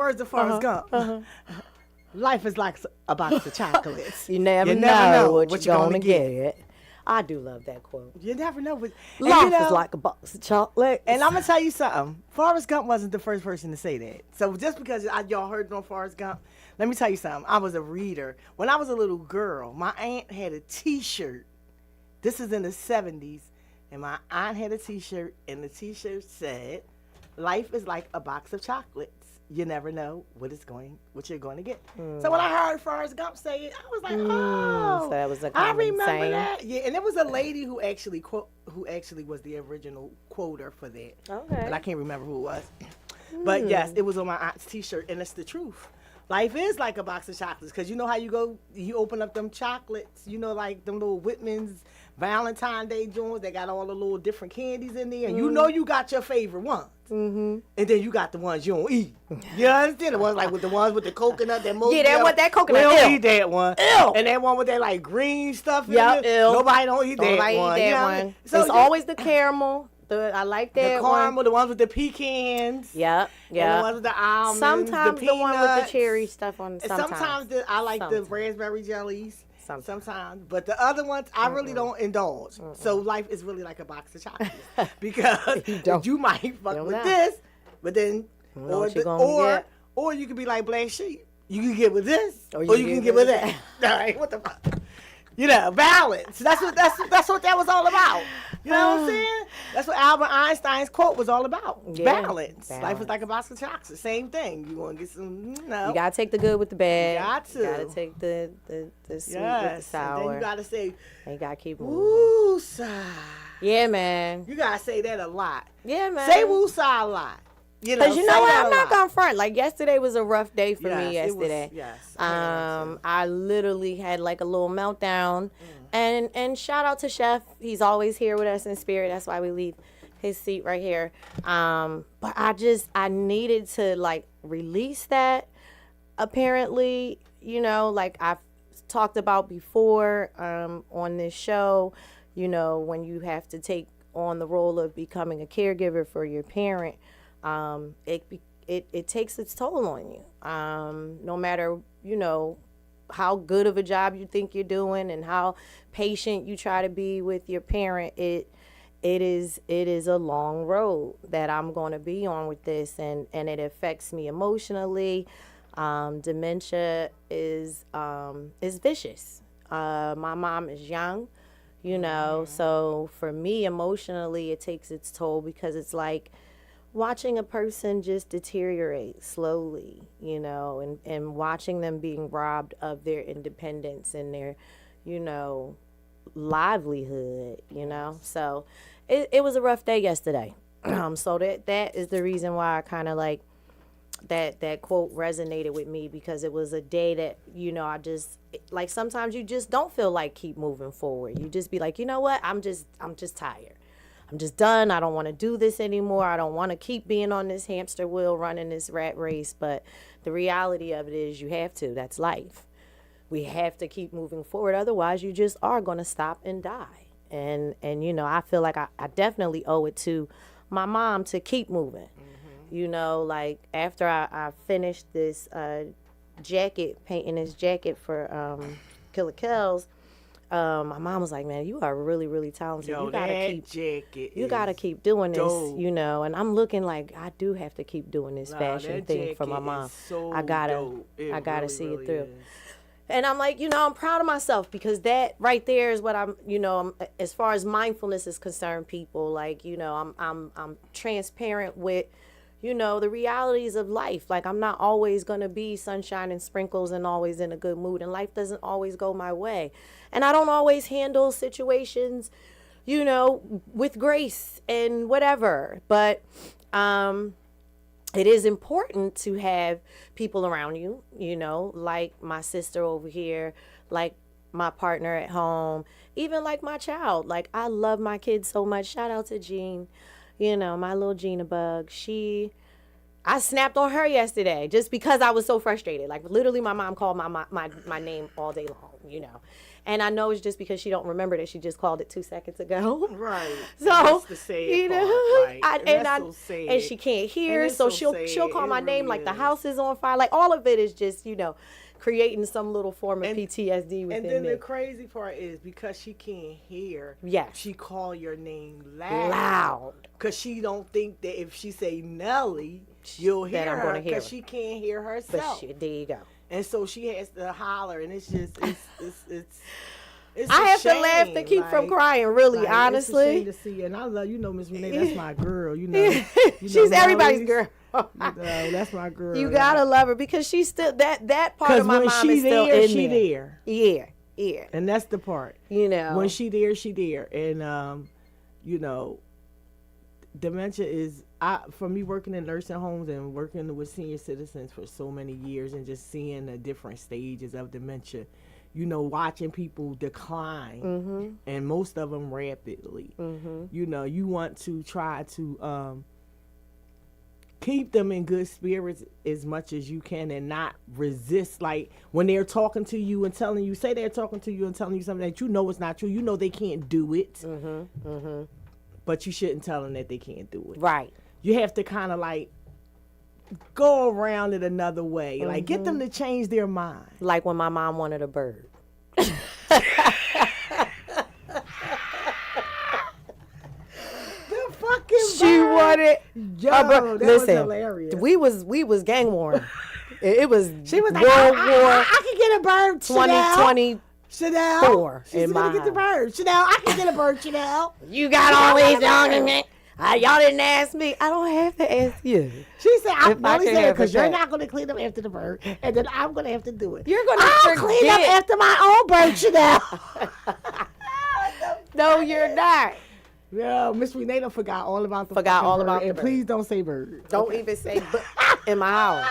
words of Forrest Gump. Life is like a box of chocolates. You never know what you're going to get. I do love that quote. You never know. Life is like a box of chocolates. And I'm going to tell you something. Forrest Gump wasn't the first person to say that. So just because y'all heard it on Forrest Gump, let me tell you something. I was a reader. When I was a little girl, my aunt had a T-shirt. This is in the 70s. And my aunt had a T-shirt, and the T-shirt said, life is like a box of chocolates. You never know what you're going to get. So when I heard Forrest Gump say it, I was like, oh, so that was a I common remember saying. that. Yeah, and there was a lady who actually was the original quoter for that. Okay. But I can't remember who it was. But yes, it was on my aunt's T-shirt, and it's the truth. Life is like a box of chocolates, because you know how you open up them chocolates, like them little Whitman's Valentine's Day joints, they got all the little different candies in there, and you know you got your favorite ones. And then you got the ones you don't eat. You understand? The ones like with the ones with the coconut, that most that coconut. We don't eat that one. Ew. And that one with that like green stuff in it. Nobody don't eat that one. So it's always the caramel. I like that the caramel, the ones with the pecans. Yep. And the ones with the almonds. Sometimes the one with the cherry stuff on. Sometimes I like the raspberry jellies. Sometimes. But the other ones, I really don't indulge. So life is really like a box of chocolates. Because you might fuck with this, but then, or you could be like Black Sheep. You can get with this, or you can get with that. All right, what the fuck? Balance. That's what that was all about. You know what I'm saying? That's what Albert Einstein's quote was all about. Yeah, balance. Life is like a box of chocolates. Same thing. You want to get some, You got to take the good with the bad. You got to. You got to take the sweet with the sour. And then you got to say, and you got to keep moving. Woo-sah. Yeah, man. You got to say that a lot. Yeah, man. Say woo-sah a lot. Because you know what? I'm not going to front. Like, yesterday was a rough day for me yesterday. I literally had like a little meltdown. And shout out to Chef. He's always here with us in spirit. That's why we leave his seat right here. But I needed to like release that. Apparently, like I've talked about before on this show, when you have to take on the role of becoming a caregiver for your parent, it takes its toll on you. No matter, how good of a job you think you're doing and how patient you try to be with your parent, it is a long road that I'm going to be on with this, and it affects me emotionally. Dementia is vicious. My mom is young, so for me emotionally it takes its toll, because it's like watching a person just deteriorate slowly, and watching them being robbed of their independence and their, livelihood, So it was a rough day yesterday. So that is the reason why I kind of like that quote resonated with me, because it was a day that, I just, like, sometimes you just don't feel like keep moving forward. You just be like, you know what? I'm just tired. I'm just done. I don't want to do this anymore. I don't want to keep being on this hamster wheel running this rat race. But the reality of it is you have to. That's life. We have to keep moving forward. Otherwise, you just are going to stop and die. And I feel like I definitely owe it to my mom to keep moving. Like after I finished this painting this jacket for Killer Kells, my mom was like, man, you are really, really talented. You gotta keep doing this, dope. And I'm looking like I do have to keep doing this fashion thing for my mom. I gotta see it through. And I'm like, I'm proud of myself, because that right there is what I'm as far as mindfulness is concerned, people, like, I'm transparent with, the realities of life. Like, I'm not always going to be sunshine and sprinkles and always in a good mood. And life doesn't always go my way. And I don't always handle situations, with grace and whatever. But it is important to have people around you, like my sister over here, like my partner at home, even like my child. Like, I love my kids so much. Shout out to Jean. My little Gina bug, I snapped on her yesterday just because I was so frustrated. Like, literally my mom called my name all day long, And I know it's just because she don't remember that she just called it 2 seconds ago. Right. So that's the sad you know, part. Right. so sad. And she can't hear, so she'll call my name like the house is on fire. Like all of it is just, you know, creating some little form of PTSD within me. And then the crazy part is because she can't hear, she call your name loud. Because she don't think that if she say Nelly, you'll hear her because she can't hear herself. But there you go. And so she has to holler, and it's just, it's I have to laugh to keep from crying, really, honestly. It's a shame to see, and I love, you know, Miss Renee, that's my girl, you know. She's everybody's girl. That's my girl. You gotta love her because she's still, that part of my mom is still in there. She there. Yeah. And that's the part. You know. When she there, she there. And, you know, dementia is, for me working in nursing homes and working with senior citizens for so many years and just seeing the different stages of dementia, you know, watching people decline, and most of them rapidly. You know, you want to try to keep them in good spirits as much as you can and not resist. Like when they're talking to you and telling you, say they're talking to you and telling you something that you know is not true. You know they can't do it, but you shouldn't tell them that they can't do it. Right. You have to kind of like go around it another way. Like get them to change their mind. Like when my mom wanted a bird. She wanted a bird. Listen, we was gang warring. It was she was like, World War. I can get a bird. 2020. Chanel. She's gonna get the bird. Chanel, I can get a bird. Chanel. You got all these young. Y'all didn't ask me. I don't have to ask you. She said, I'm only saying because you're not going to clean up after the bird, and then I'm going to have to do it. You're going to clean up after my own bird, Chanel. No, you're not. No, Miss Renee done forgot all about the bird. And please don't say bird. Don't even say in my house.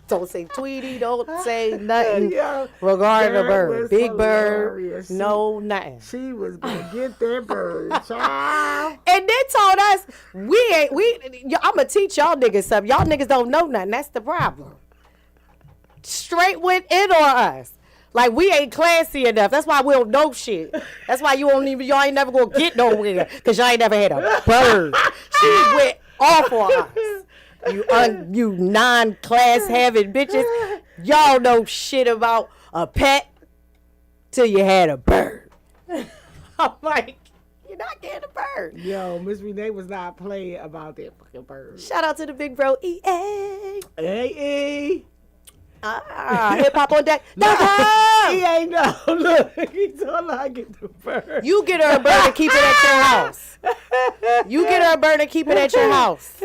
Don't say Tweety. Don't say nothing regarding the bird. Big bird. No, nothing. She was going to get that bird, child. And they told us, I'm going to teach y'all niggas something. Y'all niggas don't know nothing. That's the problem. Straight went in on us. Like, we ain't classy enough. That's why we don't know shit. That's why y'all ain't never going to get nowhere. Because y'all ain't never had a bird. She went off on us. You non-class having bitches, y'all know shit about a pet till you had a bird. I'm like, you're not getting a bird. Yo, Miss Renee was not playing about that fucking bird. Shout out to the big bro, EA. Hey, hip hop on deck. He ain't no. Look, he told her I get the bird. You get her a bird and keep it at your house. You get her a bird and keep it at your house.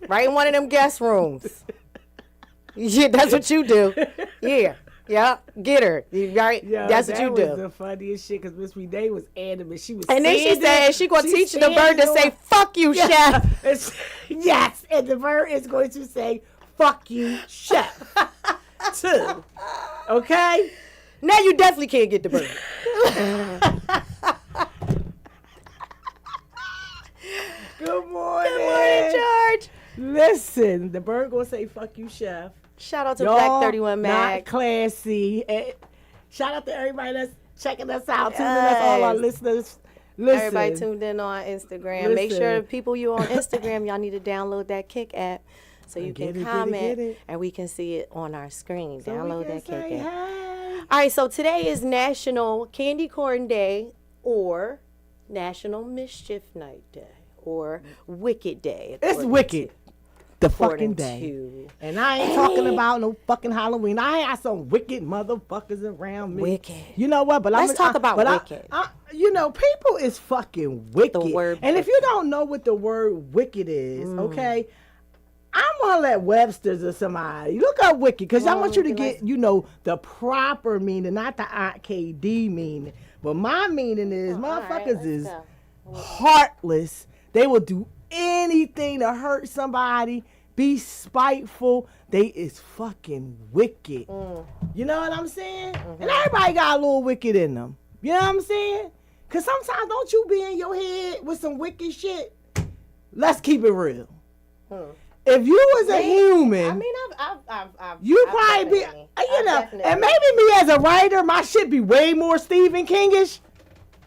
Right in one of them guest rooms. Yeah, that's what you do. Yeah, get her. Right? Yo, that's what you do. That was the funniest shit because Miss Renee was adamant. She was and then she said she going to teach the bird to say, fuck you, chef. Yes, and the bird is going to say, fuck you, chef. Too. Okay? Now you definitely can't get the bird. Good morning. Good morning, George. Listen, the bird gonna say "fuck you, chef." Shout out to Black 31 Mag. Not classy. And shout out to everybody that's checking us out. Tuning us, all our listeners. Listen. Everybody tuned in on Instagram. Make sure the people you on Instagram, y'all need to download that Kick app so you can comment and we can see it on our screen. So download that Kick app. Hey. All right, so today is National Candy Corn Day or National Mischief Night Day. Or Wicked Day. It's Wicked. The fucking day. And I ain't talking about no fucking Halloween. I got some wicked motherfuckers around me. Wicked. You know what? But let's talk about wicked. You know, people is fucking wicked. The word and if you don't know what the word wicked is, okay, I'm gonna let Webster's or somebody look up wicked because I want you to get, you know, the proper meaning, not the Aunt KD meaning. But my meaning is motherfuckers is heartless. They will do anything to hurt somebody, be spiteful. They is fucking wicked. You know what I'm saying? And everybody got a little wicked in them. You know what I'm saying? Because sometimes don't you be in your head with some wicked shit? Let's keep it real. if you was a human, I mean, you I've probably be, you know, definitely. and maybe me as a writer, my shit be way more Stephen Kingish.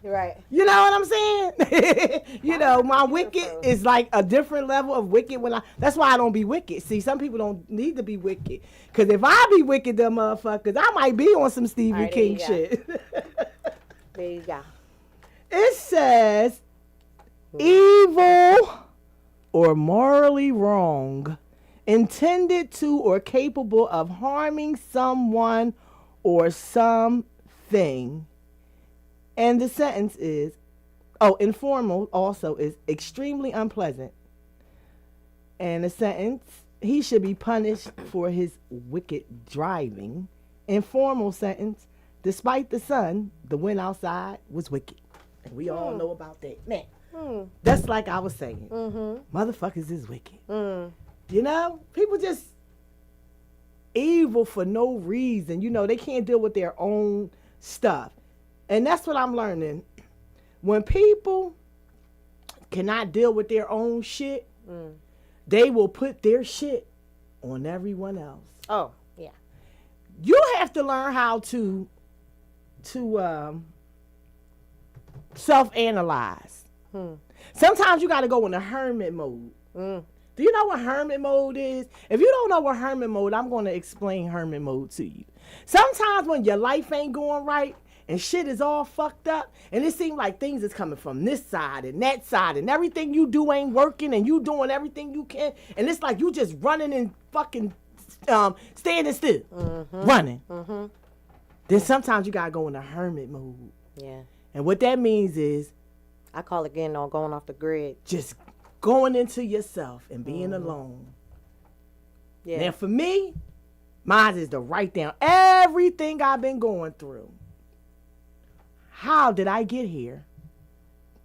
Right. You know what I'm saying? You know, my wicked is like a different level of wicked that's why I don't be wicked. See, some people don't need to be wicked. Because if I be wicked, them motherfuckers, I might be on some Stephen King shit. There you go. It says, evil or morally wrong, intended to or capable of harming someone or something. And the sentence is, informal also is extremely unpleasant. And the sentence, he should be punished for his wicked driving. Informal sentence, despite the sun, the wind outside was wicked. And we all know about that. Man, that's like I was saying. Motherfuckers is wicked. You know, people just evil for no reason. You know, they can't deal with their own stuff. And that's what I'm learning. When people cannot deal with their own shit, they will put their shit on everyone else. Oh, yeah. You have to learn how to self-analyze. Sometimes you got to go in a hermit mode. Do you know what hermit mode is? If you don't know what hermit mode, I'm going to explain hermit mode to you. Sometimes when your life ain't going right, and shit is all fucked up, and it seems like things is coming from this side and that side, and everything you do ain't working, and you doing everything you can, and it's like you just running and fucking standing still, running. Then sometimes you gotta go in a hermit mode. Yeah. And what that means is, I call it getting on going off the grid. just going into yourself and being alone. Yeah. Now for me, mine is to write down everything I've been going through. How did I get here?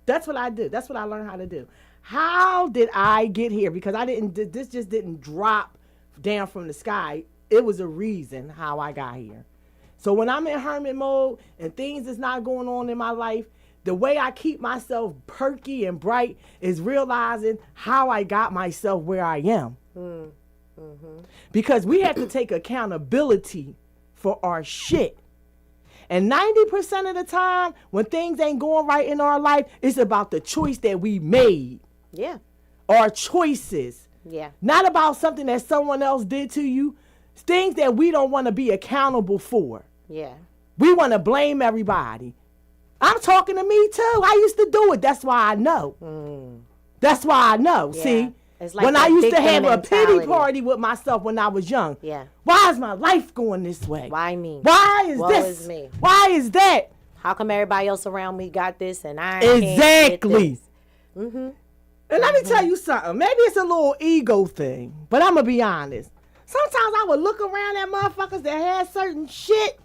That's what I do. That's what I learned how to do. How did I get here? Because this just didn't drop down from the sky. It was a reason how I got here. So when I'm in hermit mode and things is not going on in my life, the way I keep myself perky and bright is realizing how I got myself where I am. Because we have to take accountability for our shit. And 90% of the time, when things ain't going right in our life, it's about the choice that we made. Yeah. Our choices. Yeah. Not about something that someone else did to you. Things that we don't want to be accountable for. Yeah. We want to blame everybody. I'm talking to me too. I used to do it. That's why I know. That's why I know. Yeah. See? It's like when I used to have mentality. a pity party with myself when I was young. Yeah. Why is my life going this way? Why me? Why is Woe this? is me. Why is that? How come everybody else around me got this and I Exactly. can't get this? And let me tell you something. Maybe it's a little ego thing, but I'm going to be honest. Sometimes I would look around at motherfuckers that had certain shit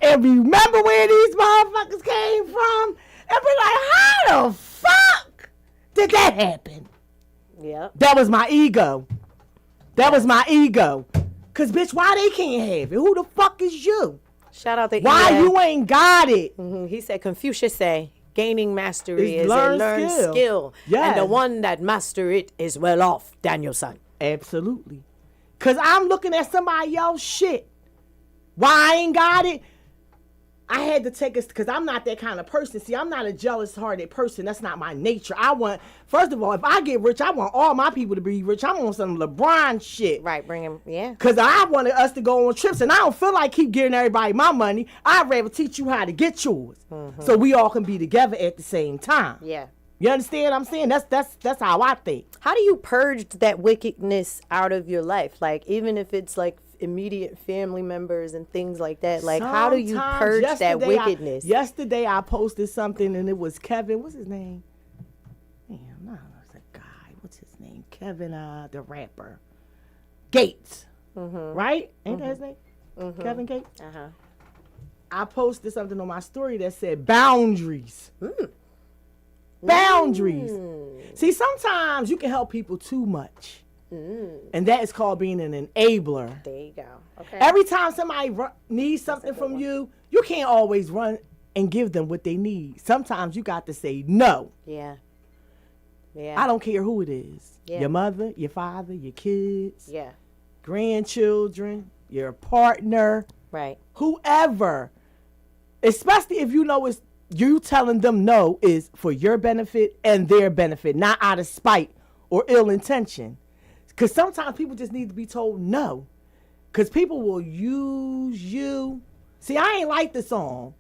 and remember where these motherfuckers came from and be like, how the fuck did that happen? Yep. That was my ego. That was my ego. Cause bitch, why they can't have it? Who the fuck is you? Shout out to Why EA. you ain't got it? He said Confucius say gaining mastery It's is a learned skill. Yes. And the one that master it is well off, Danielson. Absolutely. Cause I'm looking at somebody else's shit. Why I ain't got it? I had to take it because I'm not that kind of person. See, I'm not a jealous-hearted person. That's not my nature. First of all, if I get rich, I want all my people to be rich. I want some LeBron shit. Right, bring him, yeah. Because I wanted us to go on trips, and I don't feel like keep giving everybody my money. I'd rather teach you how to get yours so we all can be together at the same time. Yeah. You understand what I'm saying? That's how I think. How do you purge that wickedness out of your life? Like, even if it's like immediate family members and things like that, like how do you purge that wickedness? Yesterday I posted something and it was Kevin, what's his name? Damn, no, it's a guy. What's his name? Kevin, the rapper. Gates. Right? Ain't that his name? Kevin Gates? I posted something on my story that said boundaries. Boundaries. See, sometimes you can help people too much. And that is called being an enabler. There you go. Okay. Every time somebody needs something from you, you can't always run and give them what they need. Sometimes you got to say no. Yeah. Yeah. I don't care who it is. Yeah. Your mother, your father, your kids. Yeah. Grandchildren, your partner. Right. Whoever. Especially if you know it's you telling them no is for your benefit and their benefit, not out of spite or ill intention. Because sometimes people just need to be told no. Because people will use you. See, I ain't like the song.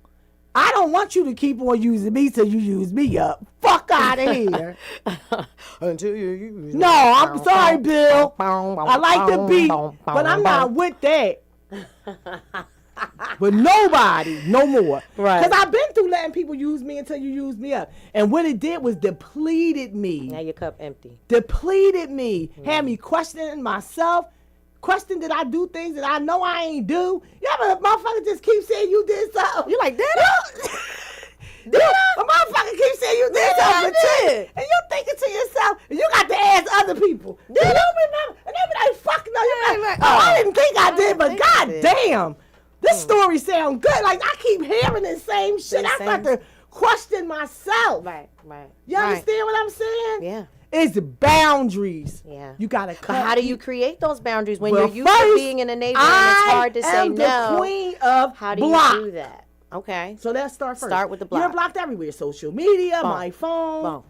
I don't want you to keep on using me till you use me up. Fuck out of here. Until you use No, I'm sorry, Bill. I like the beat, but I'm not with that. But nobody, no more. Right. Because I've been through letting people use me until you use me up. And what it did was depleted me. Now your cup empty. Depleted me. Had me questioning myself. Question, did I do things that I know I ain't do? You ever motherfucker just keep saying you did something? You like, did I? Did I? A motherfucker keep saying you did something too. And you thinking to yourself, and you got to ask other people. Did you remember? And they be like, fuck no. You like, oh, I didn't think I did, but god damn. This story sound good. Like, I keep hearing the same shit. I start to question myself. Right. You understand what I'm saying? Yeah. It's boundaries. Yeah. You got to cut. But how do you create those boundaries when you're used to being in a neighborhood and it's hard to say no? I am the queen of how do block. you do that? Okay. So let's start first. Start with the block. You're blocked everywhere. Social media, my phone.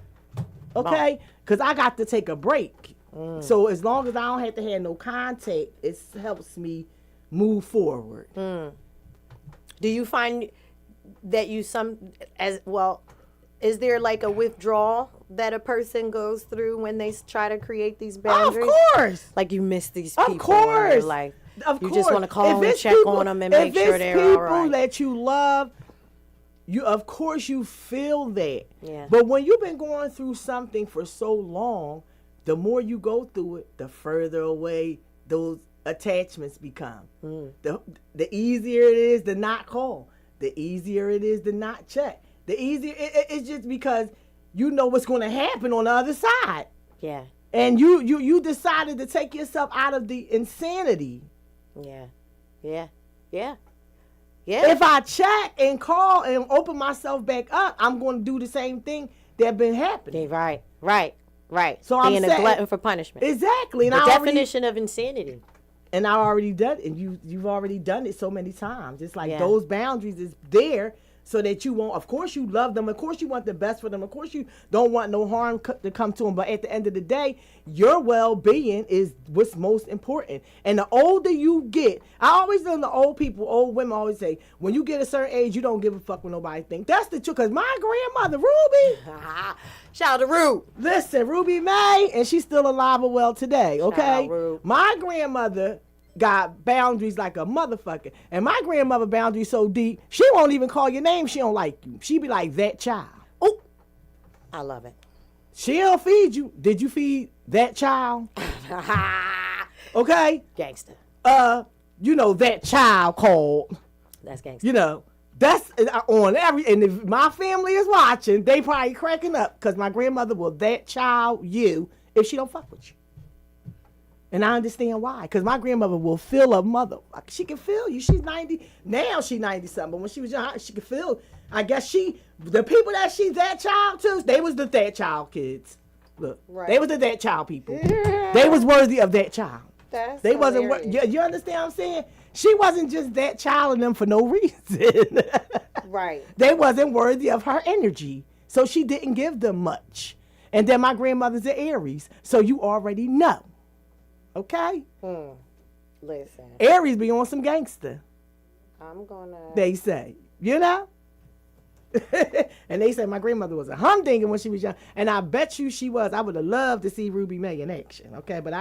Okay? Because I got to take a break. So as long as I don't have to have no contact, it helps me move forward. Do you find that you is there like a withdrawal that a person goes through when they try to create these boundaries? Of course. Like you miss these people. Of course. Like you just want to call and check on them and make sure they're all right. If it's people that you love, of course you feel that. Yeah. But when you've been going through something for so long, the more you go through it, the further away those attachments become. The easier it is to not call. The easier it is to not check. The easier it's just because you know what's going to happen on the other side. Yeah. And you decided to take yourself out of the insanity. Yeah. If I check and call and open myself back up, I'm going to do the same thing that been happening. Right. So being a glutton for punishment. Exactly. And the definition of insanity. And I already done it. And you've already done it so many times. It's like those boundaries is there so that you won't. Of course you love them. Of course you want the best for them. Of course you don't want no harm to come to them. But at the end of the day, your well-being is what's most important. And the older you get, I always know the old women always say, when you get a certain age, you don't give a fuck what nobody think. That's the truth. Because my grandmother, Ruby. Shout out to Rube. Listen, Ruby May, and she's still alive and well today, okay? Shout out, Rube. My grandmother got boundaries like a motherfucker. And my grandmother boundaries so deep, she won't even call your name. She don't like you. She be like, that child. Oh, I love it. She don't feed you. Did you feed that child? Okay? Gangster. That child called. That's gangster. That's on and if my family is watching, they probably cracking up because my grandmother will that child you if she don't fuck with you. And I understand why. Because my grandmother will feel a mother. She can feel you. She's 90. Now she's 90-something. But when she was young, she could feel. I guess the people that she's that child to, they was the that child kids. Look. Right. They was the that child people. They was worthy of that child. They wasn't. You understand what I'm saying? She wasn't just that child of them for no reason. Right. They wasn't worthy of her energy. So she didn't give them much. And then my grandmother's an Aries. So you already know. Okay? Listen. Aries be on some gangster. I'm gonna. They say. And they say my grandmother was a humdinger when she was young. And I bet you she was. I would have loved to see Ruby May in action. Okay? But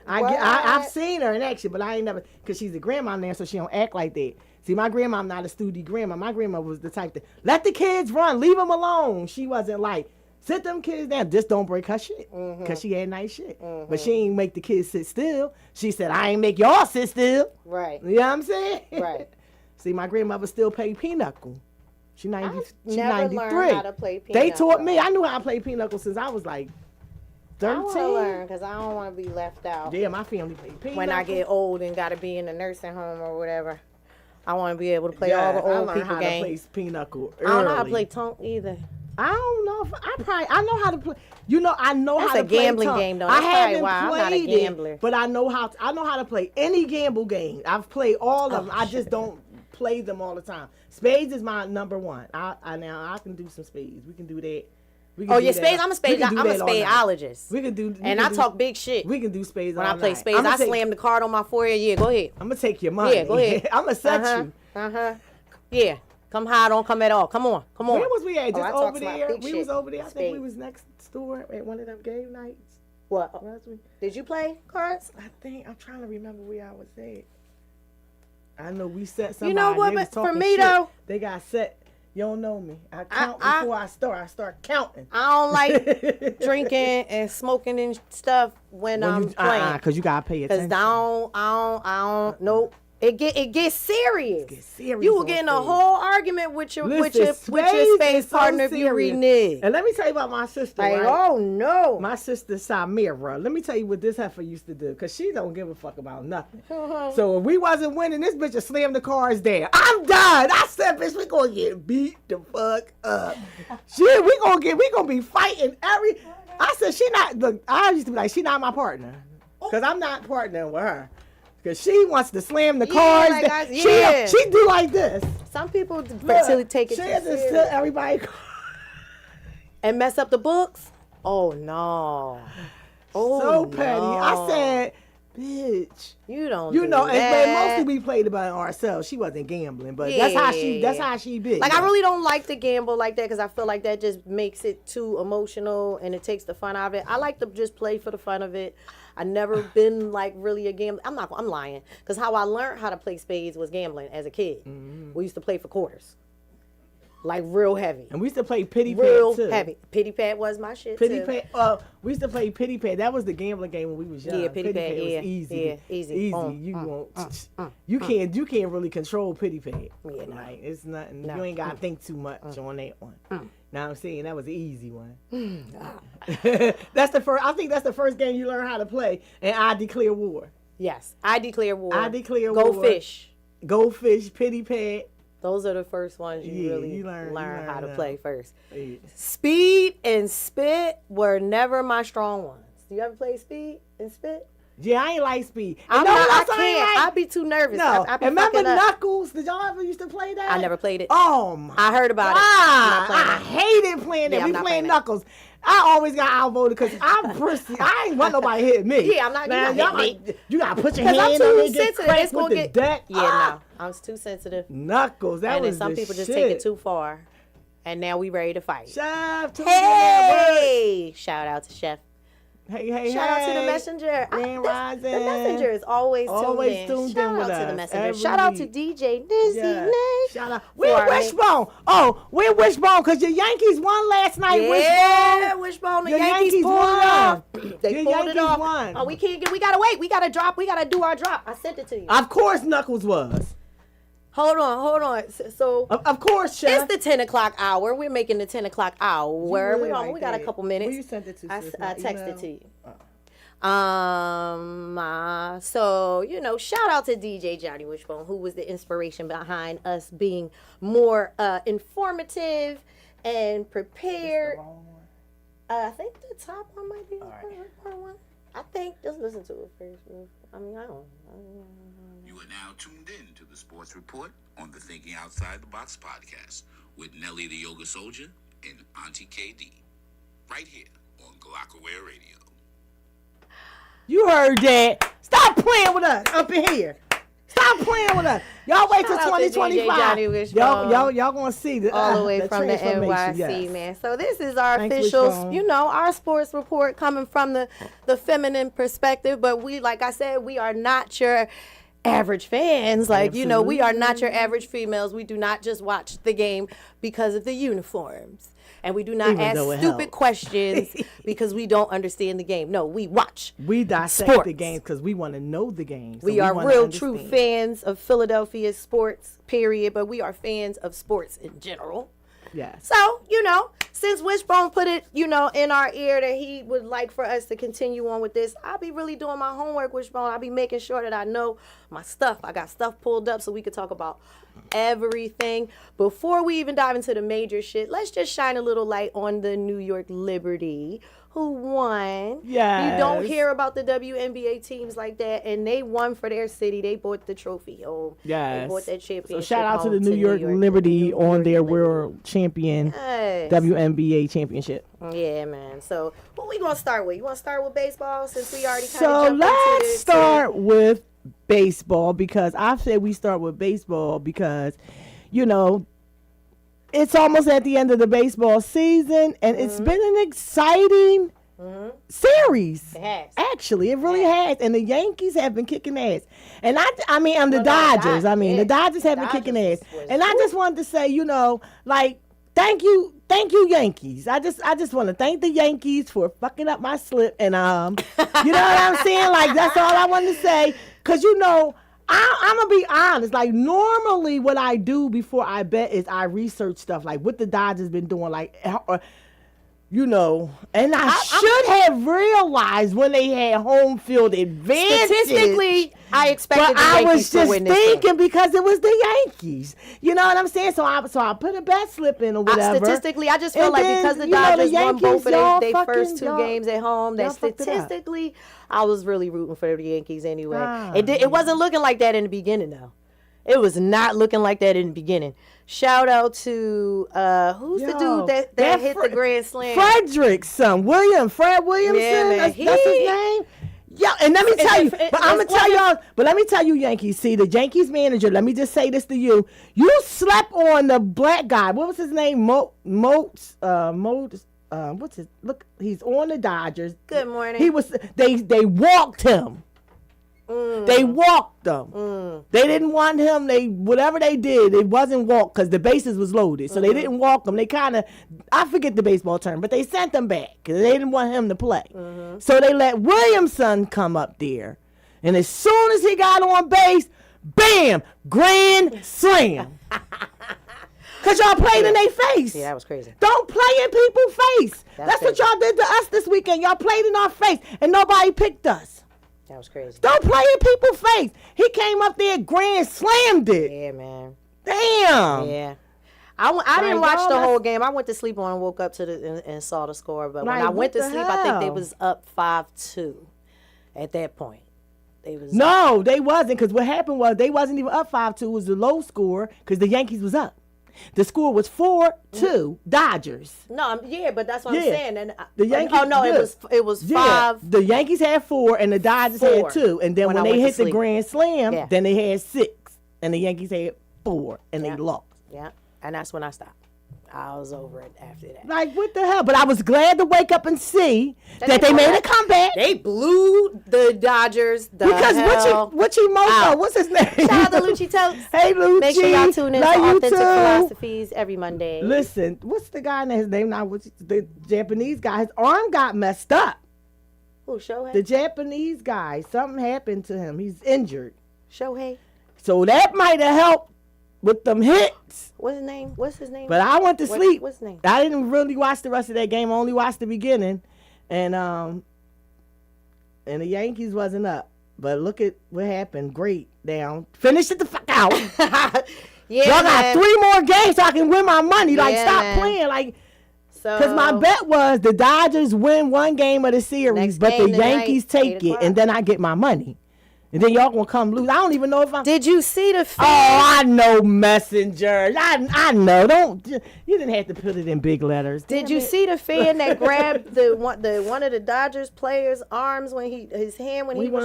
I've seen her in action, but I ain't never, because she's a grandma now, so she don't act like that. See, my grandma, I'm not a studi grandma. My grandma was the type that, let the kids run, leave them alone. She wasn't like, sit them kids down, just don't break her shit. Because she had nice shit. But she ain't make the kids sit still. She said, I ain't make y'all sit still. Right. You know what I'm saying? Right. See, my grandmother still played pinochle. She 93. Learned how to play pinochle. They taught me. I knew how to play pinochle since I was like 13. I want to learn because I don't want to be left out. Yeah, my family played pinochle. When I get old and got to be in a nursing home or whatever, I want to be able to play all the old people games. I learned how to play pinochle early. I don't know how to play tonk either. I don't know if I know how to play. I know That's how to play. That's a gambling game, though. That's I haven't why I'm not a gambler. it, but I know how to play any gamble game. I've played all of them. I just don't play them all the time. Spades is my number one. I can do some spades. We can do that. Spades. I'm a spadeologist. We can do. I talk big shit. We can do spades. When I play spades, I slam the card on my forehead. Yeah, go ahead. I'm gonna take your money. Yeah, go ahead. I'm gonna set you. Yeah. Come high, don't come at all. Come on. Where was we at? Just over there. We was over there. I think we was next door at one of them game nights. What? Did you play cards? I'm trying to remember where I was at. I know we set somebody. You know what? But for me though, they got set. You don't know me. I count before I start. I start counting. I don't like drinking and smoking and stuff when I'm playing. Because you gotta pay attention. Because I don't. Nope. It gets serious. You will get in a whole argument with your space partner if you renege. And let me tell you about my sister. Like, right? Oh no, my sister Samira. Let me tell you what this heifer used to do, cause she don't give a fuck about nothing. So if we wasn't winning, this bitch would slam the cards down. I'm done. I said, bitch, we gonna get beat the fuck up. Shit, we gonna be fighting every. I said she not. Look, I used to be like, she not my partner, cause I'm not partnering with her. Cause she wants to slam the cards. She do like this. Some people really take it too serious. She has to everybody and mess up the books. Oh no! So petty. I said, bitch, you don't. You know, and mostly we played about ourselves. She wasn't gambling, but that's how she be. Like I really don't like to gamble like that because I feel like that just makes it too emotional and it takes the fun out of it. I like to just play for the fun of it. I never been like really a gambler. I'm lying. Because how I learned how to play spades was gambling as a kid. Mm-hmm. We used to play for quarters. Like real heavy. And we used to play pity pat real too. Heavy. Pity pat was my shit pity pat. We used to play pity pat. That was the gambling game when we was young. Yeah, pity pat was easy. Yeah, easy. You can't really control pity pat. Yeah, no. Like it's nothing. No. You ain't gotta think too much on that one. Now I'm saying that was an easy one. That's the first. I think that's the first game you learn how to play. And I declare war. Yes, I declare war. I declare war. Go fish. Pity pat. Those are the first ones you really learn how to play first. Yeah. Speed and spit were never my strong ones. You ever play speed and spit? Yeah, I ain't like speed. I can't. I'd be too nervous. No. Remember Knuckles? Did y'all ever used to play that? I never played it. Oh my! I heard about it. I hated playing that. We playing Knuckles. I always got outvoted because I'm prissy. I ain't want nobody hit me. Yeah, I'm not. You gotta put your hand on it. Get cracked with the deck. Yeah, no, I'm too sensitive. Knuckles. That was some people just take it too far, and now we ready to fight. Chef, hey! Shout out to Chef. Hey. Shout out to the messenger. The messenger is always tuned in. Shout out to the messenger. Shout out to DJ Nizzy. Shout out. We're Wishbone. We're Wishbone because your Yankees won last night. Yeah, Wishbone. The Yankees pulled it off. They pulled it off. Won. Oh, we gotta wait. We gotta drop. We gotta do our drop. I sent it to you. Of course, Knuckles was. Hold on. So of course, Chef. It's the 10 o'clock hour. We're making the 10 o'clock hour. Really We got a couple minutes. Where you sent it to? I texted to you. So shout out to DJ Johnny Wishbone, who was the inspiration behind us being more informative and prepared. I think the top one might be part one. I think just listen to it first. I mean, I don't. You are now tuned in to the Sports Report on the Thinking Outside the Box podcast with Nelly the Yoga Soldier and Auntie KD, right here on Glockaware Radio. You heard that. Stop playing with us up in here. Stop playing with us. Y'all wait till 2025. Y'all gonna see all the way from the NYC, man. So this is our official, our sports report coming from the feminine perspective. But we, like I said, we are not your average fans. Like, we are not your average females. We do not just watch the game because of the uniforms. And we do not ask stupid questions because we don't understand the game. No, we watch. We dissect sports. The games because we want to know the games. So we are real true fans of Philadelphia sports, period. But we are fans of sports in general. Yes. So, you know, since Wishbone put it, you know, in our ear that he would like for us to continue on with this, I'll be really doing my homework, Wishbone. I'll be making sure that I know my stuff. I got stuff pulled up so we could talk about everything. Before we even dive into the major shit, let's just shine a little light on the New York Liberty, who won. Yes. You don't hear about the WNBA teams like that, and they won for their city. They bought the trophy home. Yes. They bought that championship. So shout out to the home New York Liberty on their world champion WNBA championship. Yeah, man. So what we gonna start with? You want to start with baseball since we already kind of So jumped let's into it? start with baseball, because I said we start with baseball because, you know, it's almost at the end of the baseball season, and it's been an exciting series. It has. Actually, it really has. And the Yankees have been kicking ass. And the Dodgers. The Dodgers have been kicking ass. And I just wanted to say, you know, like, thank you, Yankees. I just want to thank the Yankees for fucking up my slip. And you know what I'm saying? Like, that's all I wanted to say. Cause you know, I'm gonna be honest. Like, normally what I do before I bet is I research stuff, like what the Dodgers been doing, like, you know, and I should have realized when they had home field advantage. Statistically, I expected but the I Yankees was to just win this thinking because it was the Yankees. You know what I'm saying? So I put a bet slip in or whatever. Statistically, I just feel And like then, because the you know, Dodgers the won Yankees, both of their y'all first two y'all- games at home, that y'all fucked it up. statistically, I was really rooting for the Yankees anyway. Ah, It wasn't looking like that in the beginning, though. It was not looking like that in the beginning. Shout out to who's the dude that hit the grand slam? Frederick's son, Fred Williamson. Yeah, man. That's his name. Yeah, and let me tell you, let me tell you, Yankees. See, the Yankees manager. Let me just say this to you: you slept on the black guy. What was his name? What's his? Look, he's on the Dodgers. Good morning. He was. They walked him. They walked him. They didn't want him. Whatever they did, it wasn't walk because the bases was loaded. So they didn't walk him. They kind of, I forget the baseball term, but they sent him back because they didn't want him to play. So they let Williamson come up there, and as soon as he got on base, bam, grand slam. Because y'all played in their face. Yeah, that was crazy. Don't play in people's face. That's what y'all did to us this weekend. Y'all played in our face, and nobody picked us. That was crazy. Don't play in people's face. He came up there, grand slammed it. Yeah, man. Damn. Yeah. I didn't watch the whole game. I went to sleep on and woke up and saw the score. But when I went to sleep, I think they was up 5-2 at that point. No, they wasn't, because what happened was they wasn't even up 5-2. It was the low score because the Yankees was up. The score was 4-2 Dodgers. No, but that's what I'm saying. And the Yankees. It was 5. The Yankees had 4 and the Dodgers had 2. And then when they hit the grand slam, then they had 6 and the Yankees had 4 and they lost. Yeah, and that's when I stopped. I was over it after that. Like, what the hell? But I was glad to wake up and see that they made a comeback. They blew the Dodgers. Because Richie Moto, what's his name? Shout out to Lucci Totes. Hey, Lucci. Make sure y'all tune in to Authentic Philosophies every Monday. Listen, what's the guy, his name now? The Japanese guy. His arm got messed up. Who, Shohei? The Japanese guy. Something happened to him. He's injured. Shohei. So that might have helped with them hits. What's his name? But I went to sleep. What's his name? I didn't really watch the rest of that game. I only watched the beginning. And the Yankees wasn't up. But look at what happened. Great. Down. Finish it the fuck out. Yeah, y'all got 3 more games so I can win my money. Like, stop playing. Like, because my bet was the Dodgers win 1 game of the series, but the Yankees take it, and then I get my money. And then y'all gonna come lose. I don't even know if I'm. Did you see the fan? Oh, I know, Messenger. I know. Don't. You didn't have to put it in big letters. Did you see the fan that grabbed one of the Dodgers players' arms when he was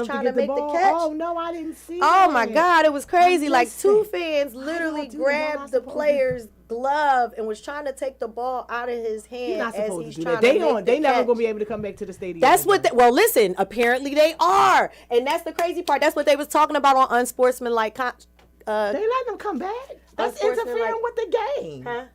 trying to make the catch? Oh no, I didn't see. Oh my God, it was crazy. Like 2 fans literally grabbed the player's glove and was trying to take the ball out of his hand. You're not supposed as he's to do trying that. to make the They never catch. gonna be able to come back to the stadium. That's what. Well, listen. Apparently they are, and that's the crazy part. That's what they was talking about on unsportsmanlike. They let them come back. That's interfering with the game. Huh?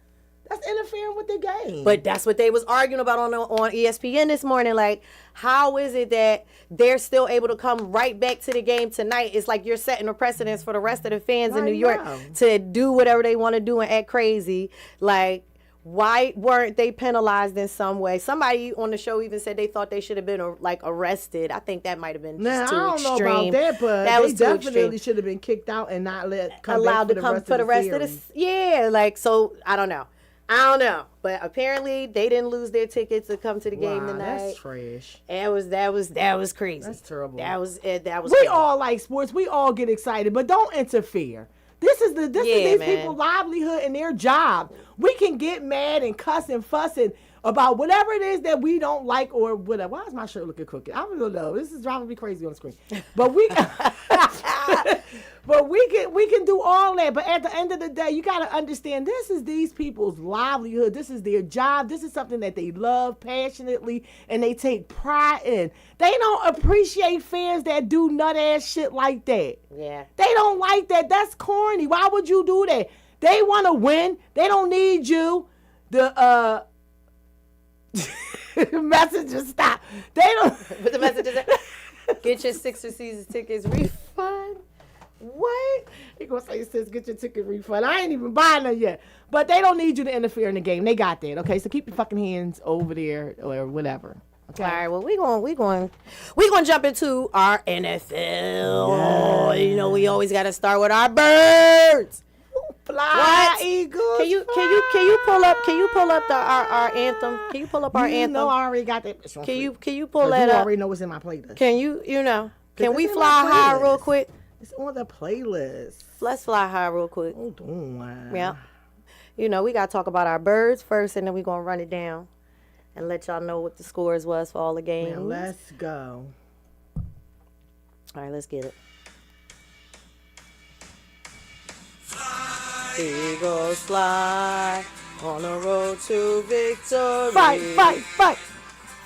That's interfering with the game. But that's what they was arguing about on ESPN this morning. Like, how is it that they're still able to come right back to the game tonight? It's like you're setting a precedence for the rest of the fans in New York to do whatever they want to do and act crazy. Like, Why weren't they penalized in some way? Somebody on the show even said they thought they should have been like arrested. I think that might have been just too extreme. I don't know about that, but that they definitely should have been kicked out and not allowed to come for the rest of the yeah, like, so I don't know. But apparently they didn't lose their tickets to come to the game tonight. That's trash. That was crazy. That's terrible. That was we all like sports. We all get excited, but don't interfere. This is these people's livelihood and their job. We can get mad and cuss and fuss about whatever it is that we don't like or whatever. Why is my shirt looking crooked? I don't know. This is driving me crazy on the screen. But we we can do all that. But at the end of the day, you got to understand this is these people's livelihood. This is their job. This is something that they love passionately and they take pride in. They don't appreciate fans that do nut ass shit like that. Yeah. They don't like that. That's corny. Why would you do that? They want to win. They don't need you. The messages stop. They don't. But the messages get your Sixer season tickets refund. What? He gonna say, "Sis, get your ticket refund." I ain't even buying them yet. But they don't need you to interfere in the game. They got that. Okay, so keep your fucking hands over there or whatever. Okay. All right. Well, we going jump into our NFL. Yeah. You know, we always got to start with our birds. Fly, Eagles. Can you pull up our anthem? Can you pull up our anthem? No, I already got that. Can you pull that up? You already know what's in my playlist. Can can we fly high real quick? It's on the playlist. Let's fly high real quick. Hold on. Yeah. You know, we got to talk about our birds first, and then we're going to run it down and let y'all know what the scores was for all the games. Now let's go. All right, let's get it. Eagles fly on the road to victory. Fight.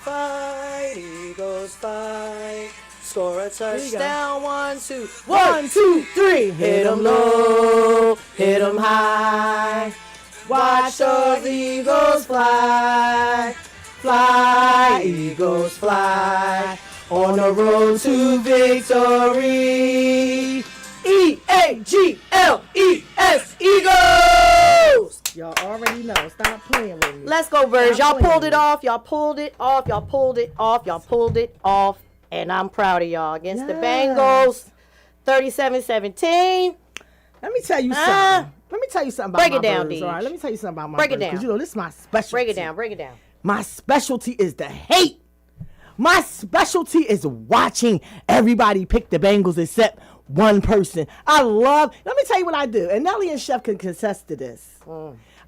Fight, Eagles fight. Score a touchdown, 1, 2. 1, 2, 3. Hit 'em low, hit 'em high. Watch those Eagles fly. Fly, Eagles fly. On the road to victory. E-A-G-L-E-S, Eagles! Y'all already know. Stop playing with me. Let's go, Birds. Y'all pulled it off. And I'm proud of y'all. Against the Bengals, 37-17. Let me tell you something. Let me tell you something about break my it down, birds. Deej. All right, let me tell you something about my break birds. It down. Because, you know, this is my specialty. Break it down. My specialty is the hate. My specialty is watching everybody pick the Bengals except one person. Let me tell you what I do. And Nelly and Chef can contest to this.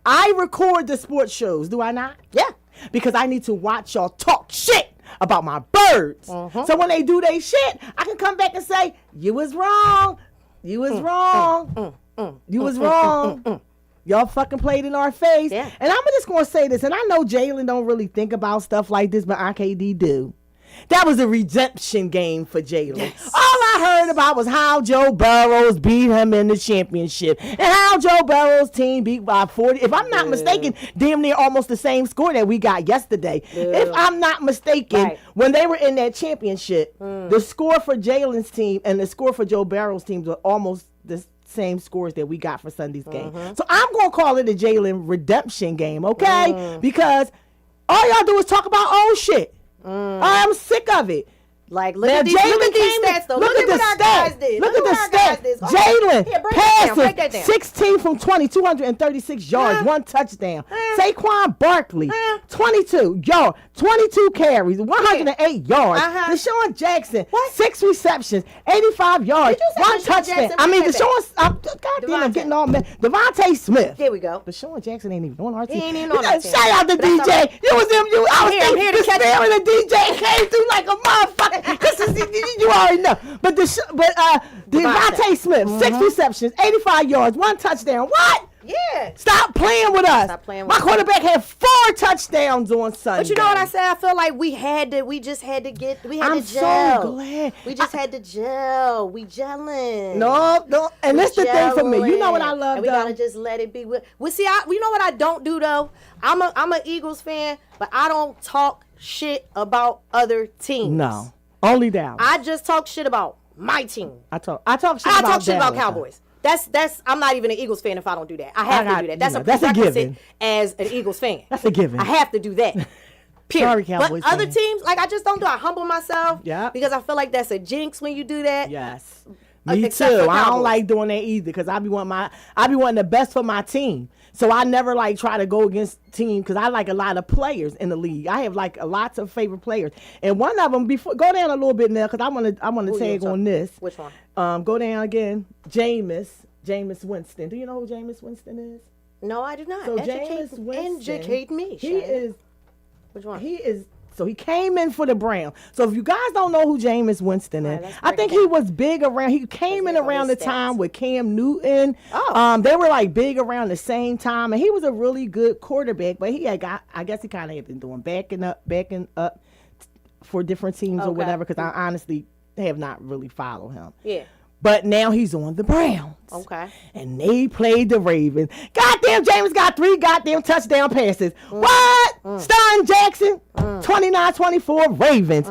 I record the sports shows, do I not? Yeah. Because I need to watch y'all talk shit about my birds. So when they do their shit, I can come back and say, you was wrong. You was wrong. You was wrong. Y'all fucking played in our face. Yeah. And I'm just going to say this, and I know Jalen don't really think about stuff like this, but RKD do. That was a redemption game for Jalen. Yes. All I heard about was how Joe Burrows beat him in the championship and how Joe Burrows' team beat by 40. If I'm not mistaken, damn near almost the same score that we got yesterday. If I'm not mistaken, when they were in that championship, the score for Jalen's team and the score for Joe Burrows' team were almost the same scores that we got for Sunday's game. So I'm going to call it a Jalen redemption game, okay? Because all y'all do is talk about old shit. I'm sick of it. Like, look at these stats, though. Look at what our guys did. Look at the stats. Jalen passes 16 from 20, 236 yards, 1 touchdown. Saquon Barkley, 22 yards, 22 carries, 108 yards. Deshaun Jackson, 6 receptions, 85 yards, 1 touchdown. I mean, goddamn, I'm getting all mad. Devontae Smith. Here we go. Deshaun Jackson ain't even on our team. He ain't even on our team. Shout out to DJ. You was him. I was here to catch the DJ came through like a motherfucker. This is you already know. But Devontae Smith, 6 receptions, 85 yards, 1 touchdown. What? Yeah. Stop playing with us. My quarterback had 4 touchdowns on Sunday. But you know what I said? I feel like we had to gel. I'm so glad. We just had to gel. We gelling. No. And that's the thing for me. You know what I love, and we gotta just let it be. You know what I don't do though? I'm an Eagles fan, but I don't talk shit about other teams. No. Only Dallas. I just talk shit about my team. I talk shit about Cowboys. That's. I'm not even an Eagles fan if I don't do that. I have to do that. That's a prerequisite as an Eagles fan. That's a given. I have to do that. Period. Sorry, Cowboys but other fan. teams, like I just don't do. I humble myself. Yeah. Because I feel like that's a jinx when you do that. Yes. Me too. I don't like doing that either because I be wanting the best for my team. So I never like try to go against team because I like a lot of players in the league. I have like lots of favorite players, and one of them go down a little bit now because I want to tag on this. Which one? Go down again. Jameis Winston. Do you know who Jameis Winston is? No, I do not. So Jameis Winston. Educate me. He is. Which one? He is. So he came in for the Browns. So if you guys don't know who Jameis Winston is, I think he was big around. He came in around the time with Cam Newton. They were like big around the same time, and he was a really good quarterback. But he I guess he kind of had been doing backing up for different teams or whatever. Because I honestly have not really followed him. Yeah. But now he's on the Browns. Okay. And they played the Ravens. Goddamn, James got 3 goddamn touchdown passes. What? Stein Jackson, 29-24 Ravens.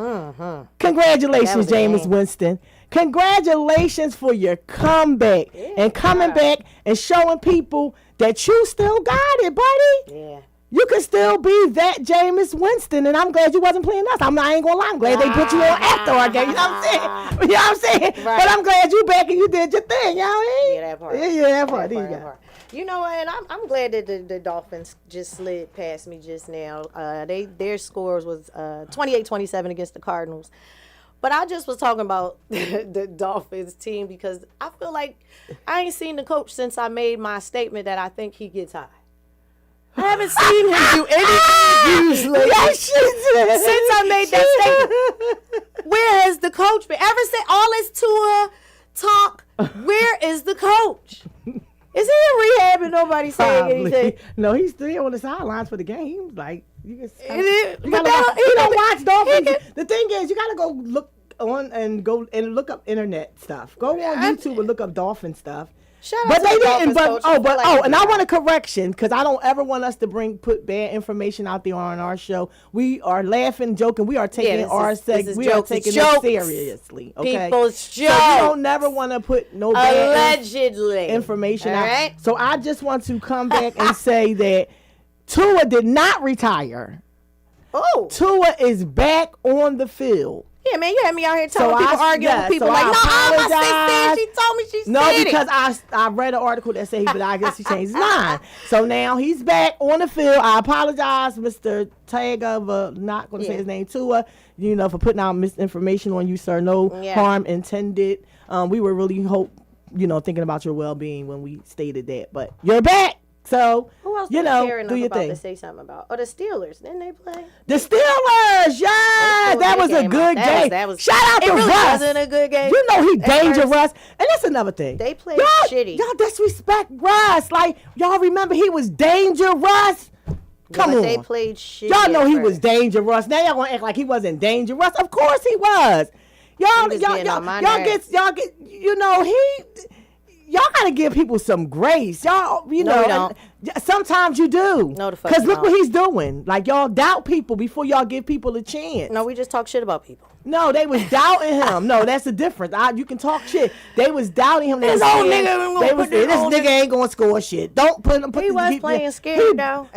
Congratulations, Jameis Winston. Congratulations for your comeback and coming back and showing people that you still got it, buddy. Yeah. You can still be that Jameis Winston, and I'm glad you wasn't playing us. I ain't gonna lie. I'm glad they put you on after our game. You know what I'm saying? You know what I'm saying? Right. But I'm glad you back and you did your thing. You know what I mean? Yeah, that part. Yeah, that part. There you go. You know what? And I'm glad that the Dolphins just slid past me just now. Their scores was 28-27 against the Cardinals. But I just was talking about the Dolphins team because I feel like I ain't seen the coach since I made my statement that I think he gets high. I haven't seen him do anything usually. Yes, she did. Since I made that statement. Where has the coach been? Ever since all this tour talk, where is the coach? Is he in rehab and nobody saying anything? No, he's still on the sidelines for the games. Like, you can he don't watch Dolphins. The thing is, you got to go look on and look up internet stuff. Go on YouTube and look up Dolphin stuff. But they didn't. And I want a correction because I don't ever want us to put bad information out there on our show. We are laughing, joking. We are taking we are taking it seriously. Okay, people's jokes. So we don't never want to put no bad information out. Right? So I just want to come back and say that Tua did not retire. Oh, Tua is back on the field. Yeah, man, you had me out here telling people, arguing with people like, no, my sister, she told me she said No, because I read an article that said but I guess he changed his mind. So now he's back on the field. I apologize, Mr. Tiger, for not going to say his name, Tua, for putting out misinformation on you, sir. No harm intended. We were really thinking about your well-being when we stated that. But you're back. So, who else do your thing. To say something about? Oh, the Steelers. Didn't they play? The Steelers, yeah. That was a good game. Shout out to Russ. It wasn't a good game. You know he dangerous. And that's another thing. They played shitty. Y'all disrespect Russ. Like, y'all remember he was dangerous? Come on. They played shitty. Y'all know he was dangerous. Now y'all gonna act like he wasn't dangerous. Of course he was. Y'all get, y'all gotta give people some grace. Y'all, No, we don't. Sometimes you do. No, the fuck Because look what he's doing. Like, y'all doubt people before y'all give people a chance. No, we just talk shit about people. No, they was doubting him. No, that's the difference. You can talk shit. They was doubting him. This nigga ain't gonna score shit. Don't put him. He was playing scared though.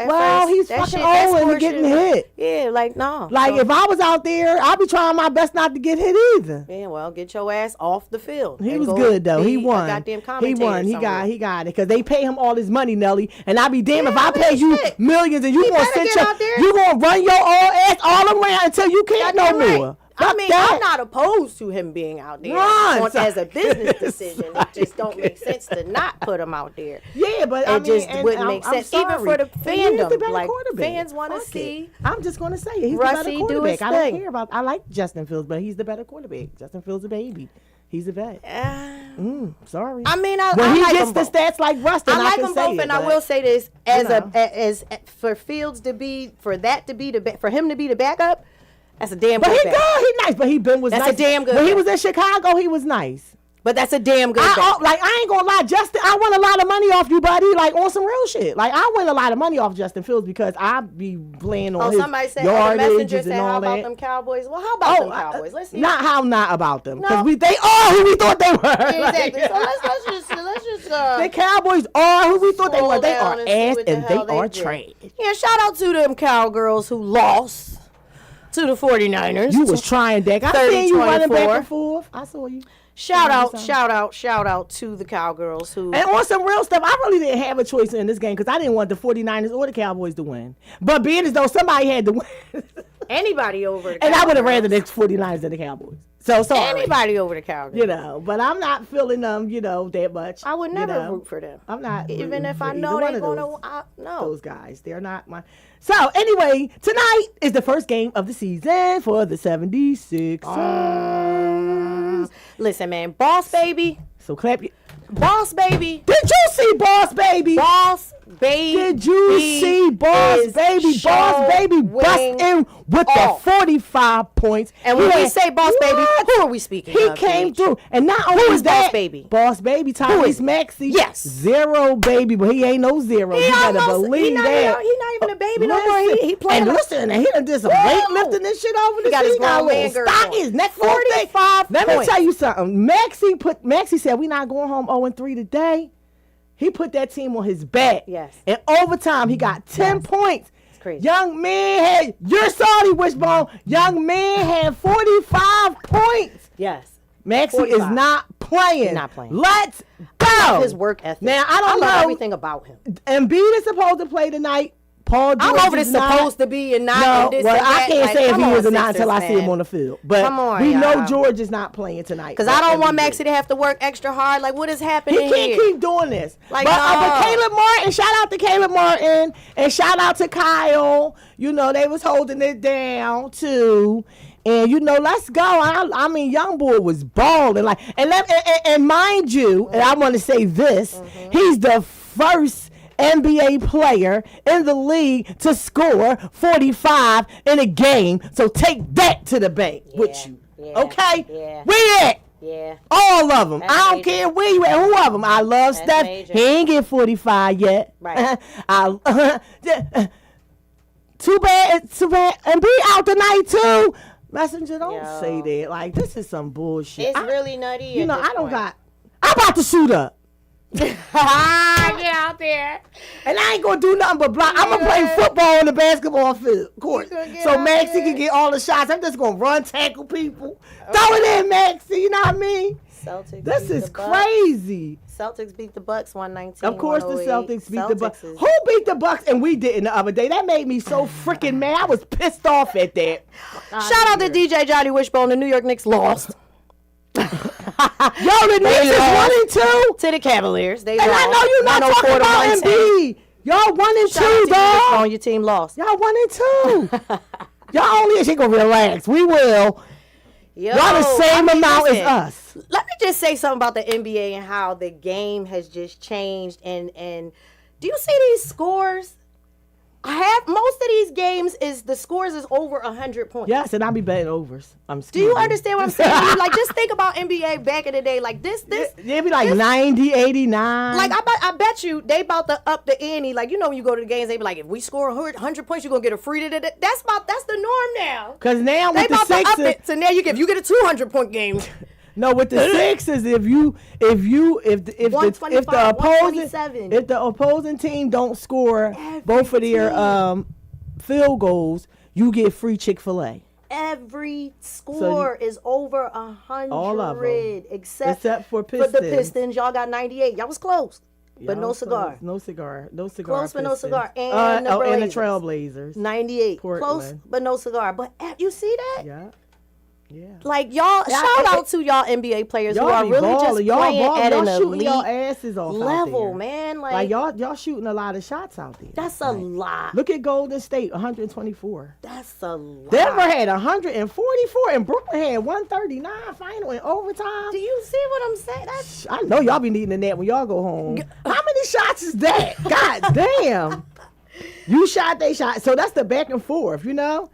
He's fucking old and getting hit. Yeah, like no. Like if I was out there, I'd be trying my best not to get hit either. Yeah, well, get your ass off the field. He was good though. He won. He won. He got it because they pay him all his money, Nelly. And I'd be damned if I pay you millions and you gonna run your old ass all around until you can't no more. I'm not opposed to him being out there as a business decision. It just don't make sense to not put him out there. Yeah, but it just wouldn't make sense. Even for the fandom, like fans want to see. I'm just going to say it. He's the better quarterback. I don't care about. I like Justin Fields, but he's the better quarterback. Justin Fields a baby. He's a vet. Sorry. I mean, when he gets the stats like Rustin, I like them both, and I will say this: as for Fields to be, for him to be the backup. That's a damn good. But he good. He nice. But he was nice. That's a damn good. When he was in Chicago, he was nice. But that's a damn good. I ain't gonna lie, Justin. I won a lot of money off you, buddy. Like on some real shit. Like I win a lot of money off Justin Fields because I be playing on his somebody said, yardage the messenger said, and all how about that. them Cowboys? Well, how about them Cowboys? Let's see. Not about them because they are who we thought they were. Yeah, exactly. So let's just The Cowboys are who we thought they were. They are ass and they are trash. Yeah, shout out to them Cowgirls who lost to the 49ers. You was trying, Dak. I seen you running back and forth. I saw you. Shout out to the Cowgirls who. And on some real stuff, I really didn't have a choice in this game because I didn't want the 49ers or the Cowboys to win. But being as though somebody had to win. Anybody over the Cowboys. And I would have rather the 49ers than the Cowboys. So sorry. Anybody over the Cowboys. You know, but I'm not feeling them, that much. I would never root for them. I'm not. Even if I know they're going to. No. Those guys. They're not my. So, anyway, tonight is the first game of the season for the 76ers. Listen, man. Boss Baby. So, clap your. Boss Baby. Did you see Boss Baby? Boss Baby. Did you see Boss Baby? Boss Baby busting with the 45 points. And when we say Boss Baby, who are we speaking He of? came through. And not only who is that, Boss Baby? Boss Baby, Tyrese Maxey. Yes. 0, baby, but he ain't no 0. You better believe that. He's not even a baby no more. He playing. And listen, he done did some weightlifting and shit over the got his grown man girl. Stock his neck 45 Let me tell you something. Maxey said, we not going home 0-3 today. He put that team on his back. Yes. In overtime, he got 10 points. It's crazy. Young man had, you're sorry, Wishbone. Young man had 45 points. Yes. Maxey 45. is not playing. He's not playing. Let's go. His work ethic. Now, I don't know. love everything about him. Embiid is supposed to play tonight. Paul George I'm over is this not. supposed to be and not. No, and this well, and I that. can't say if he was or not until I see him man. on the field. But Come on, we know y'all. George is not playing tonight. Because I don't want Maxey to have to work extra hard. Like, what is happening He can't here? keep doing this. Like, but Caleb Martin, shout out to Caleb Martin and shout out to Kyle. They was holding it down too. And let's go. I mean, young boy was balling. And mind you, and I want to say this, he's the first NBA player in the league to score 45 in a game. So take that to the bank with you. Yeah, Okay? yeah. Where at? Yeah. All of them. That's I don't major. care where you at. Who of them? I love Steph. major. He ain't get 45 yet. Right. Too bad. And be out tonight too. Messenger, don't Yo. say that. Like, this is some bullshit. It's really nutty. I'm about to shoot up. Get out there. And I ain't gonna do nothing but block. I'm gonna play football on the basketball field court. So Maxie can get all the shots. I'm just gonna run, tackle people. Throw it in, Maxie. You know what I mean? Celtics This beat is the Bucks. crazy. Celtics beat the Bucks 119. Of course, the 108. Celtics beat the Bucks. Who beat the Bucks? And we didn't the other day. That made me so freaking mad. I was pissed off at that. Shout out to DJ Johnny Wishbone. The New York Knicks lost. Yo, the Knicks is 1-2 to the Cavaliers. They and lost. I know you're not talking about Embiid. Y'all 1-2, dog. Your team lost. Y'all 1-2. Y'all only she gonna relax. We will. Yo, Y'all the same amount as us. Let me just say something about the NBA and how the game has just changed. And do you see these scores? Most of these games the scores is over 100 points. Yes, and I be betting overs. Do you understand what I'm saying? Like, just think about NBA back in the day. Like this. It'd be like 90, 89. Like I bet you they about to up the ante. Like, when you go to the games, they be like, if we score 100 points, you're gonna get a free. That's the norm now. Because now they with the about to up Sixers, it. So now you get a 200-point game. No, with the Sixers, if the opposing team don't score both of their field goals, you get free Chick-fil-A. Every score is over 100. All of them, except for Pistons. For the Pistons, y'all got 98. Y'all was close, but no cigar. No cigar. Close, Pistons. but no cigar. And the Trailblazers. 98. Portland. Close, but no cigar. But you see that? Yeah. Yeah. Like, y'all, shout out to y'all NBA players who are really just playing at an elite y'all asses off level, out there. Man. Like y'all shooting a lot of shots out there. That's a lot. Look at Golden State, 124. That's a lot. Denver had 144, and Brooklyn had 139 final in overtime. Do you see what I'm saying? I know y'all be needing that when y'all go home. How many shots is that? God damn. You shot, they shot. So that's the back and forth,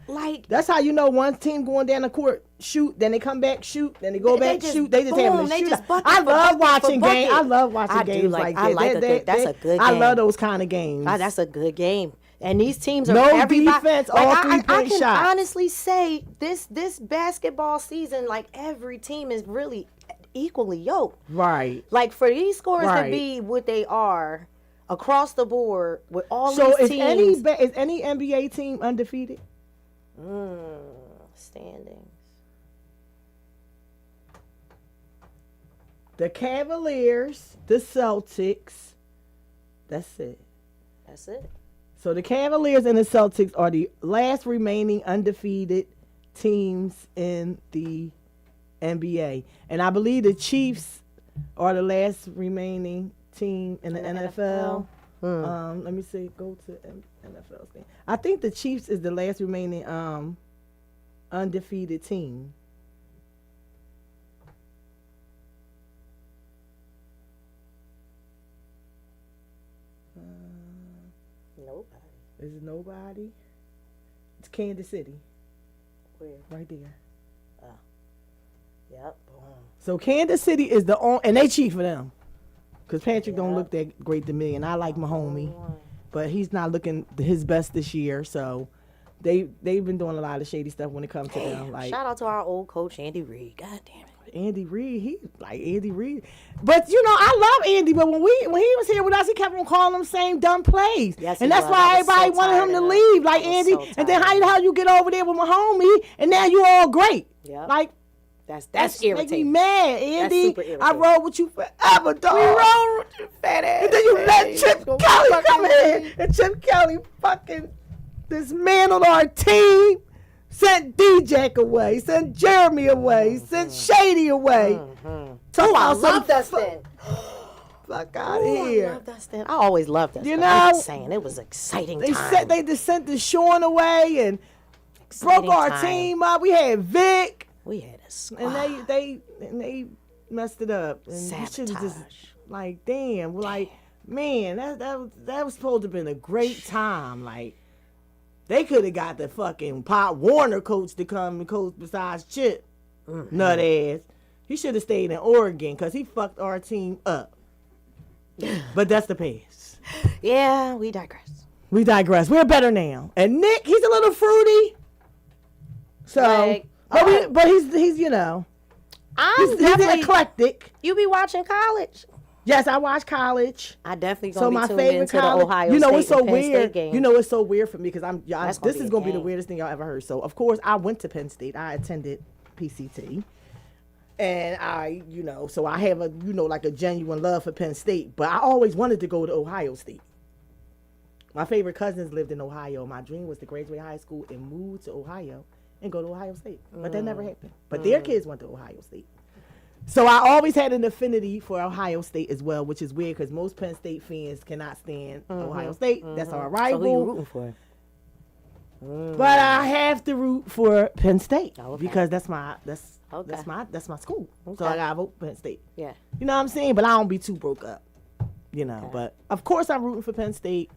Like, that's how you know one team going down the court, shoot, then they come back, shoot, then they go back, shoot. They just having a shoot. I love watching games. I love watching games like that. That's a good game. I love those kind of games. That's a good game. And these teams are no defense, all 3-point shots. I can honestly say this basketball season, like, every team is really equally yoked. Right. Like for these scores to be what they are across the board with all so these teams. So is any NBA team undefeated? Standings. The Cavaliers, the Celtics. That's it. That's it. So the Cavaliers and the Celtics are the last remaining undefeated teams in the NBA. And I believe the Chiefs are the last remaining team in the NFL. Let me see. Go to NFL stand. I think the Chiefs is the last remaining undefeated team. Nobody. Is it nobody? It's Kansas City. Where? Right there. Oh. Yep. So Kansas City is the only, and they cheat for them. Because Patrick don't look that great to me, and I like my homie. But he's not looking his best this year, so they've been doing a lot of shady stuff when it comes to them. Like, shout out to our old coach, Andy Reid. God damn it. Andy Reid, he like Andy Reid. But you know, I love Andy, but when he was here with us, he kept on calling them same dumb plays. Yes, and that's why everybody wanted him to leave. Like Andy, and then how you get over there with my homie, and now you all great. Yeah. Like that's irritating. Make me mad, Andy. That's super irritating. I roll with you forever, dog. We roll with you, fat ass. And then you let Chip Kelly come in, and Chip Kelly fucking dismantled our team. Sent D-Jack away, sent Jeremy away, sent Shady away. So I love Dustin. Fuck out of here. I love Dustin. I always loved Dustin. You know, I'm just saying it was exciting time. They just sent the Sean away and broke our team up. We had Vic. We had a squad. And they messed it up. And sabotage. Just, like, damn. Like, man, that was supposed to have been a great time. Like, they could have got the fucking Pop Warner coach to come and coach besides Chip. Nut ass. He should have stayed in Oregon because he fucked our team up. But that's the past. Yeah, we digress. We're better now. And Nick, he's a little fruity. So, but he's you know, he's eclectic. You be watching college? Yes, I watch college. I definitely gonna be tuned into the Ohio you know, State it's so and Penn weird. State game. You know, it's so weird for me because this is gonna be the game. weirdest thing y'all ever heard. So, of course, I went to Penn State. I attended PCT, and so I have like a genuine love for Penn State. But I always wanted to go to Ohio State. My favorite cousins lived in Ohio. My dream was to graduate high school and move to Ohio and go to Ohio State. But that never happened. But their kids went to Ohio State. So I always had an affinity for Ohio State as well, which is weird because most Penn State fans cannot stand Ohio State. That's our rival. So who you rooting for? But I have to root for Penn State because that's my school. Okay. So I gotta vote Penn State. Yeah. You know what I'm saying? But I don't be too broke up. You know. Okay. But of course I'm rooting for Penn State.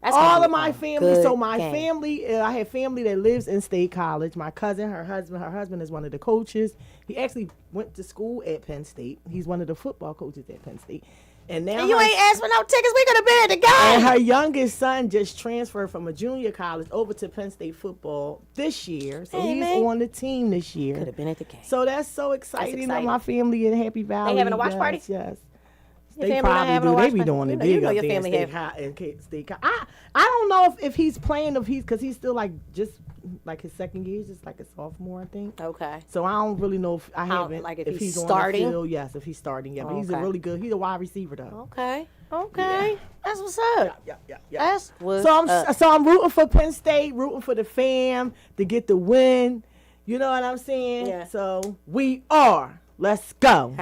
All of my family. So my family, I have family that lives in State College. My cousin, her husband is one of the coaches. He actually went to school at Penn State. He's one of the football coaches at Penn State. And now you ain't asked for no tickets. We could have been at the game. And her youngest son just transferred from a junior college over to Penn State football this year. So he's on the team this year. Could have been at the game. So that's so exciting. My family in Happy Valley. They having a watch party? Yes. They probably do. They be doing it big know up your there family in State. I don't know if he's playing, because he's still just like his second year, just like a sophomore, I think. Okay. So I don't really know if if he's starting. On the field, yes, if he's starting, yeah. But he's he's a wide receiver though. Okay. Yeah. That's what's up. Yeah. That's what's up. So I'm rooting for Penn State, rooting for the fam to get the win. You know what I'm saying? Yeah. So we are. Let's go.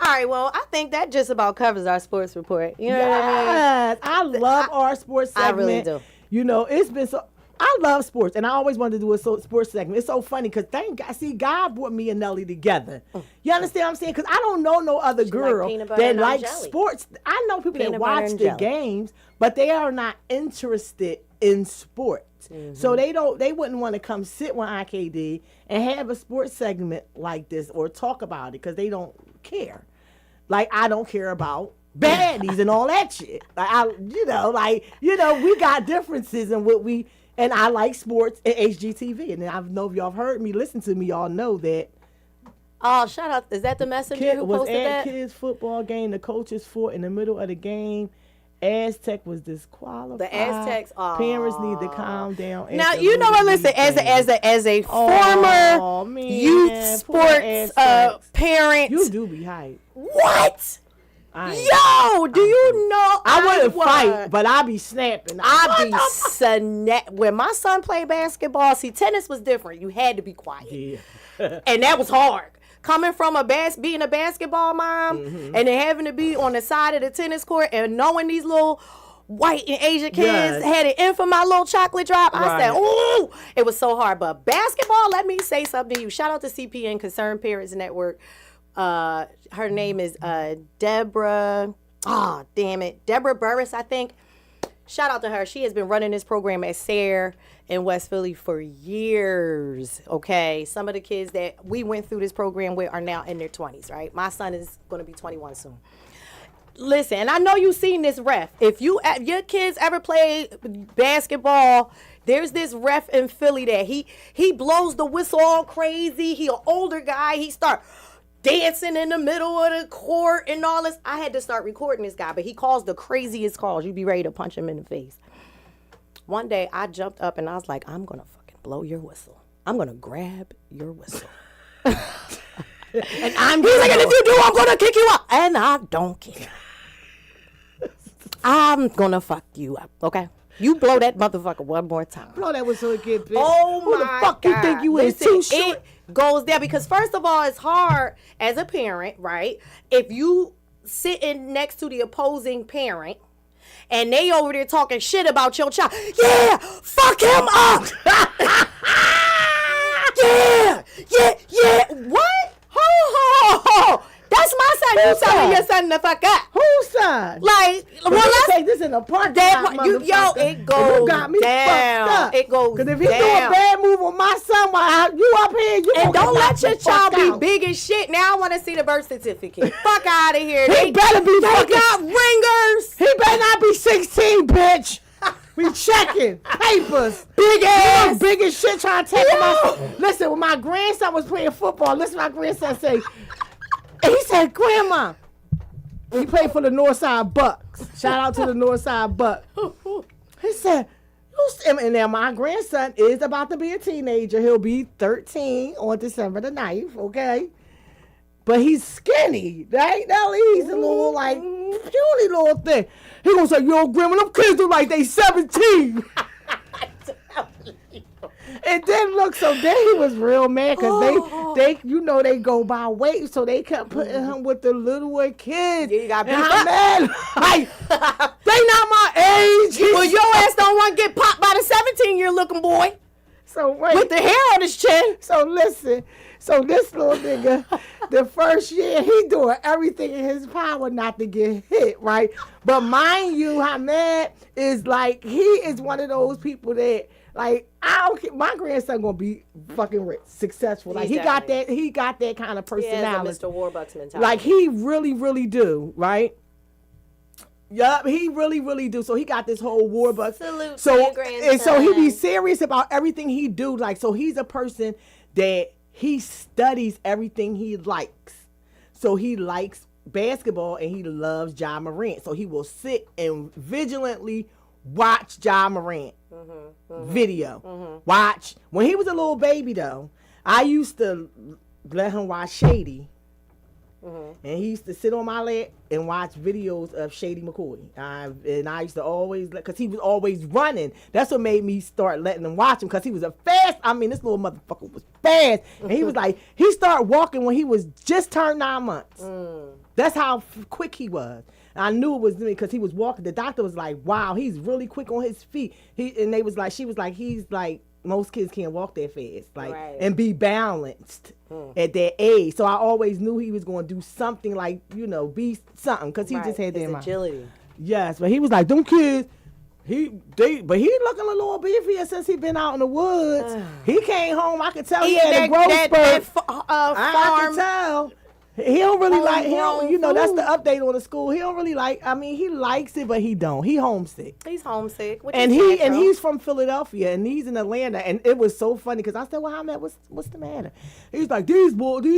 All right, well, I think that just about covers our sports report. You know what I mean? Yes, I love our sports segment. I really do. You know, it's been so... I love sports, and I always wanted to do a sports segment. It's so funny, because thank God, God brought me and Nelly together. You understand what I'm saying? Because I don't know no other girl that likes sports. I know people that watch the games, but they are not interested in sports. Mm-hmm. So they wouldn't want to come sit with IKD and have a sports segment like this or talk about it because they don't care. Like, I don't care about baddies and all that shit. Like, we got differences in what we, and I like sports and HGTV. And I know if y'all have heard me, listen to me, y'all know that Oh, shout out. Is that the messenger who was posted at that? kids' football game. The coaches fought in the middle of the game. Aztec was disqualified. The Aztecs. Parents need to calm down. Now you know what? Listen, as a former youth sports parent, you do be hype. What? Yo, do you know? I wouldn't fight, but I be snapping. I be snap. When my son played basketball, see, tennis was different. You had to be quiet, and that was hard. Coming from being a basketball mom, and then having to be on the side of the tennis court and knowing these little white and Asian kids had it in for my little chocolate drop, I said, ooh, it was so hard. But basketball, let me say something to you. Shout out to CPN, Concerned Parents Network. Her name is Deborah. Oh, damn it. Deborah Burris, I think. Shout out to her. She has been running this program at SARE in West Philly for years, okay? Some of the kids that we went through this program with are now in their 20s, right? My son is going to be 21 soon. Listen, and I know you've seen this ref. If your kids ever play basketball, there's this ref in Philly that he blows the whistle all crazy. He an older guy. He start dancing in the middle of the court and all this. I had to start recording this guy, but he calls the craziest calls. You'd be ready to punch him in the face. One day, I jumped up and I was like, I'm going to fucking blow your whistle. I'm going to grab your whistle. And he's like, and if you do, I'm going to kick you out. And I don't care. I'm going to fuck you up, okay? You blow that motherfucker one more time. Blow that whistle again, bitch. Oh, who my the fuck God. you think you is? Too short. It goes there because, first of all, it's hard as a parent, right? If you sitting next to the opposing parent, and they over there talking shit about your child. Yeah, fuck him up. Yeah. What? Ho. That's my son. You telling your son to fuck up. Whose son? Like, well, let's take this in a parking lot, yo, it goes got me down. Fucked up. It goes Because if he down. do a bad move on my son, while you up here, you and don't let your child be out. big as shit. Now I want to see the birth certificate. Fuck out of here. He better be They fucking. got ringers. He better not be 16, bitch. We checking papers. Big ass. You big as shit trying to take him out. Listen, when my grandson was playing football, listen, my grandson say, he said, Grandma, he played for the Northside Bucks. Shout out to the Northside Bucks. He said, and now my grandson is about to be a teenager. He'll be 13 on December the 9th, okay? But he's skinny, right? Nelly, he's a little, like, puny little thing. He gonna say, yo, Grandma, them kids look like they 17. It didn't look so. Then he was real mad because they you know they go by weight, so they kept putting him with the littler kids. Yeah, you got and I'm mad. Like, they not my age. Well, your ass don't want to get popped by the 17-year looking boy. So wait, with the hair on his chin. So listen. So this little nigga, the first year, he doing everything in his power not to get hit, right? But mind you, Hamed is like, he is one of those people that, like, I don't care. My grandson gonna be fucking rich, successful. Like, he got that kind of personality. Mr. Warbucks mentality. Like, he really, really do, right? Yup, he really, really do. So he got this whole Warbucks. Salute so, to your grandson. And so he be serious about everything he do. Like, so he's a person that he studies everything he likes. So he likes basketball and he loves Ja Morant. So he will sit and vigilantly watch Ja Morant video. Watch. When he was a little baby, though, I used to let him watch Shady. And he used to sit on my lap and watch videos of Shady McCoy. And I used to always, because he was always running. That's what made me start letting him watch him, because he was a fast, this little motherfucker was fast. And he was like, he started walking when he was just turned 9 months. That's how quick he was. And I knew it was me because he was walking. The doctor was like, wow, he's really quick on his feet. She was like, he's like, most kids can't walk that fast, like, and be balanced at that age. So I always knew he was going to do something, like, be something, because he just had that agility. Yes, but he was like, them kids, but he looking a little beefier since he been out in the woods. He came home, I could tell he had a growth spurt. I could tell. He don't really like, that's the food. update on the school. He don't really like, he likes it, but he don't. He homesick. He's homesick. And he's from Philadelphia, and he's in Atlanta. And it was so funny because I said, well, what's the matter? He's like, these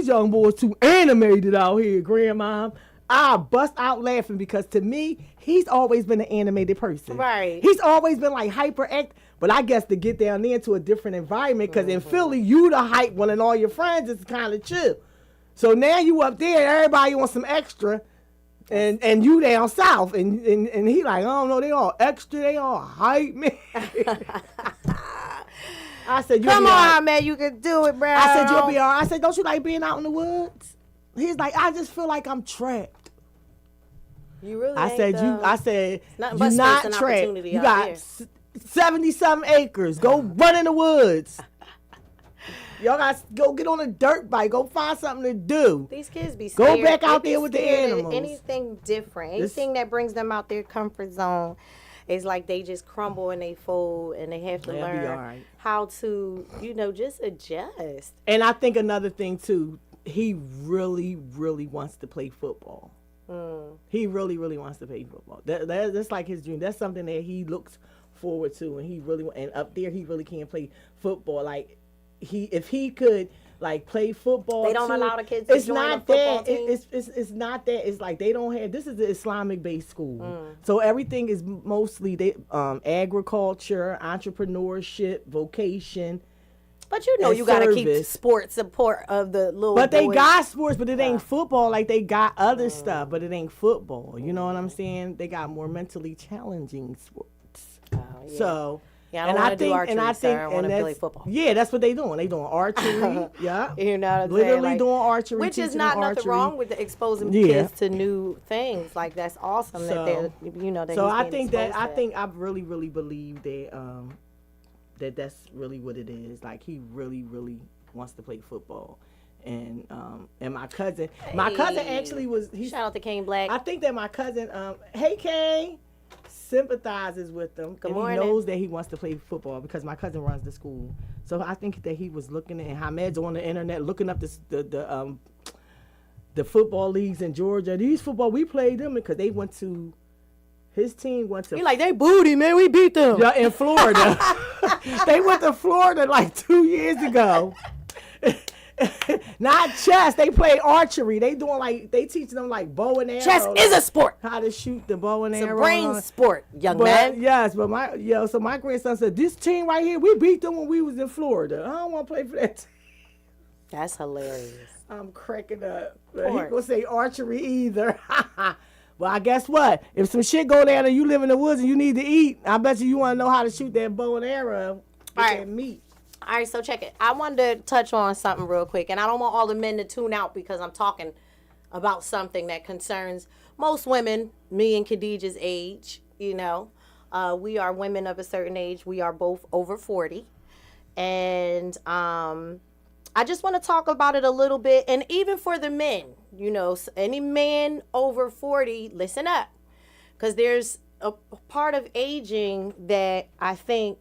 young boys too animated out here, grandma. I bust out laughing because to me, he's always been an animated person. Right. He's always been like hyperact. But I guess to get down there into a different environment, because in Philly, you the hype one and all your friends is kind of chill. So now you up there, everybody wants some extra, and you down south, and he like, I don't know, they all extra, they all hype, man. I said, come on, man, you can do it, bro. I said, you'll be all right. I said, don't you like being out in the woods? He's like, I just feel like I'm trapped. You really? I said, you're not trapped. You got 70-something acres. Go run in the woods. Y'all got to go get on a dirt bike. Go find something to do. These kids be scared. Go back out they there with the animals. Anything different. Anything that brings them out their comfort zone. It's like they just crumble and they fold, and they have to learn how to, just adjust. And I think another thing, too, he really, really wants to play football. He really, really wants to play football. That's like his dream. That's something that he looks forward to, and up there, he really can't play football. Like, if he could like play football, they don't allow the kids to join a football team. It's not that. It's like they don't have. This is an Islamic based school, so everything is mostly agriculture, entrepreneurship, vocation. But you got to keep sports support of the little. But they got sports, but it ain't football. Like they got other stuff, but it ain't football. You know what I'm saying? They got more mentally challenging sports. Oh, yeah. So. Yeah, I don't want to do archery, I want to play football. Yeah, that's what they doing. They doing archery. Yeah. You know what I'm literally saying? Doing archery. Which is not nothing wrong with exposing kids to new things. Like, that's awesome that they're, that so I think I really, really believe that that's really what it is. Like, he really, really wants to play football. And my cousin actually was. Shout out to Kane Black. I think that my cousin, hey Kane, sympathizes with him. Good morning. He knows that he wants to play football because my cousin runs the school. So I think that he was looking at, and Hamed's on the internet looking up the football leagues in Georgia. These football, we played them because his team went to. He like, they booty, man. We beat them. Yeah, in Florida. They went to Florida like 2 years ago. Not chess. They play archery. They teach them like bow and arrow. Chess is a sport. How to shoot the bow and arrow. It's a brain sport, young man. Yes, but my grandson said, this team right here, we beat them when we was in Florida. I don't want to play for that team. That's hilarious. I'm cracking up. He gonna say archery either. Well, I guess what? If some shit go down and you live in the woods and you need to eat, I bet you want to know how to shoot that bow and arrow. That meat. All right, so check it. I wanted to touch on something real quick, and I don't want all the men to tune out because I'm talking about something that concerns most women, me and Khadijah's age. We are women of a certain age. We are both over 40. And I just want to talk about it a little bit. And even for the men, any man over 40, listen up. Because there's a part of aging that I think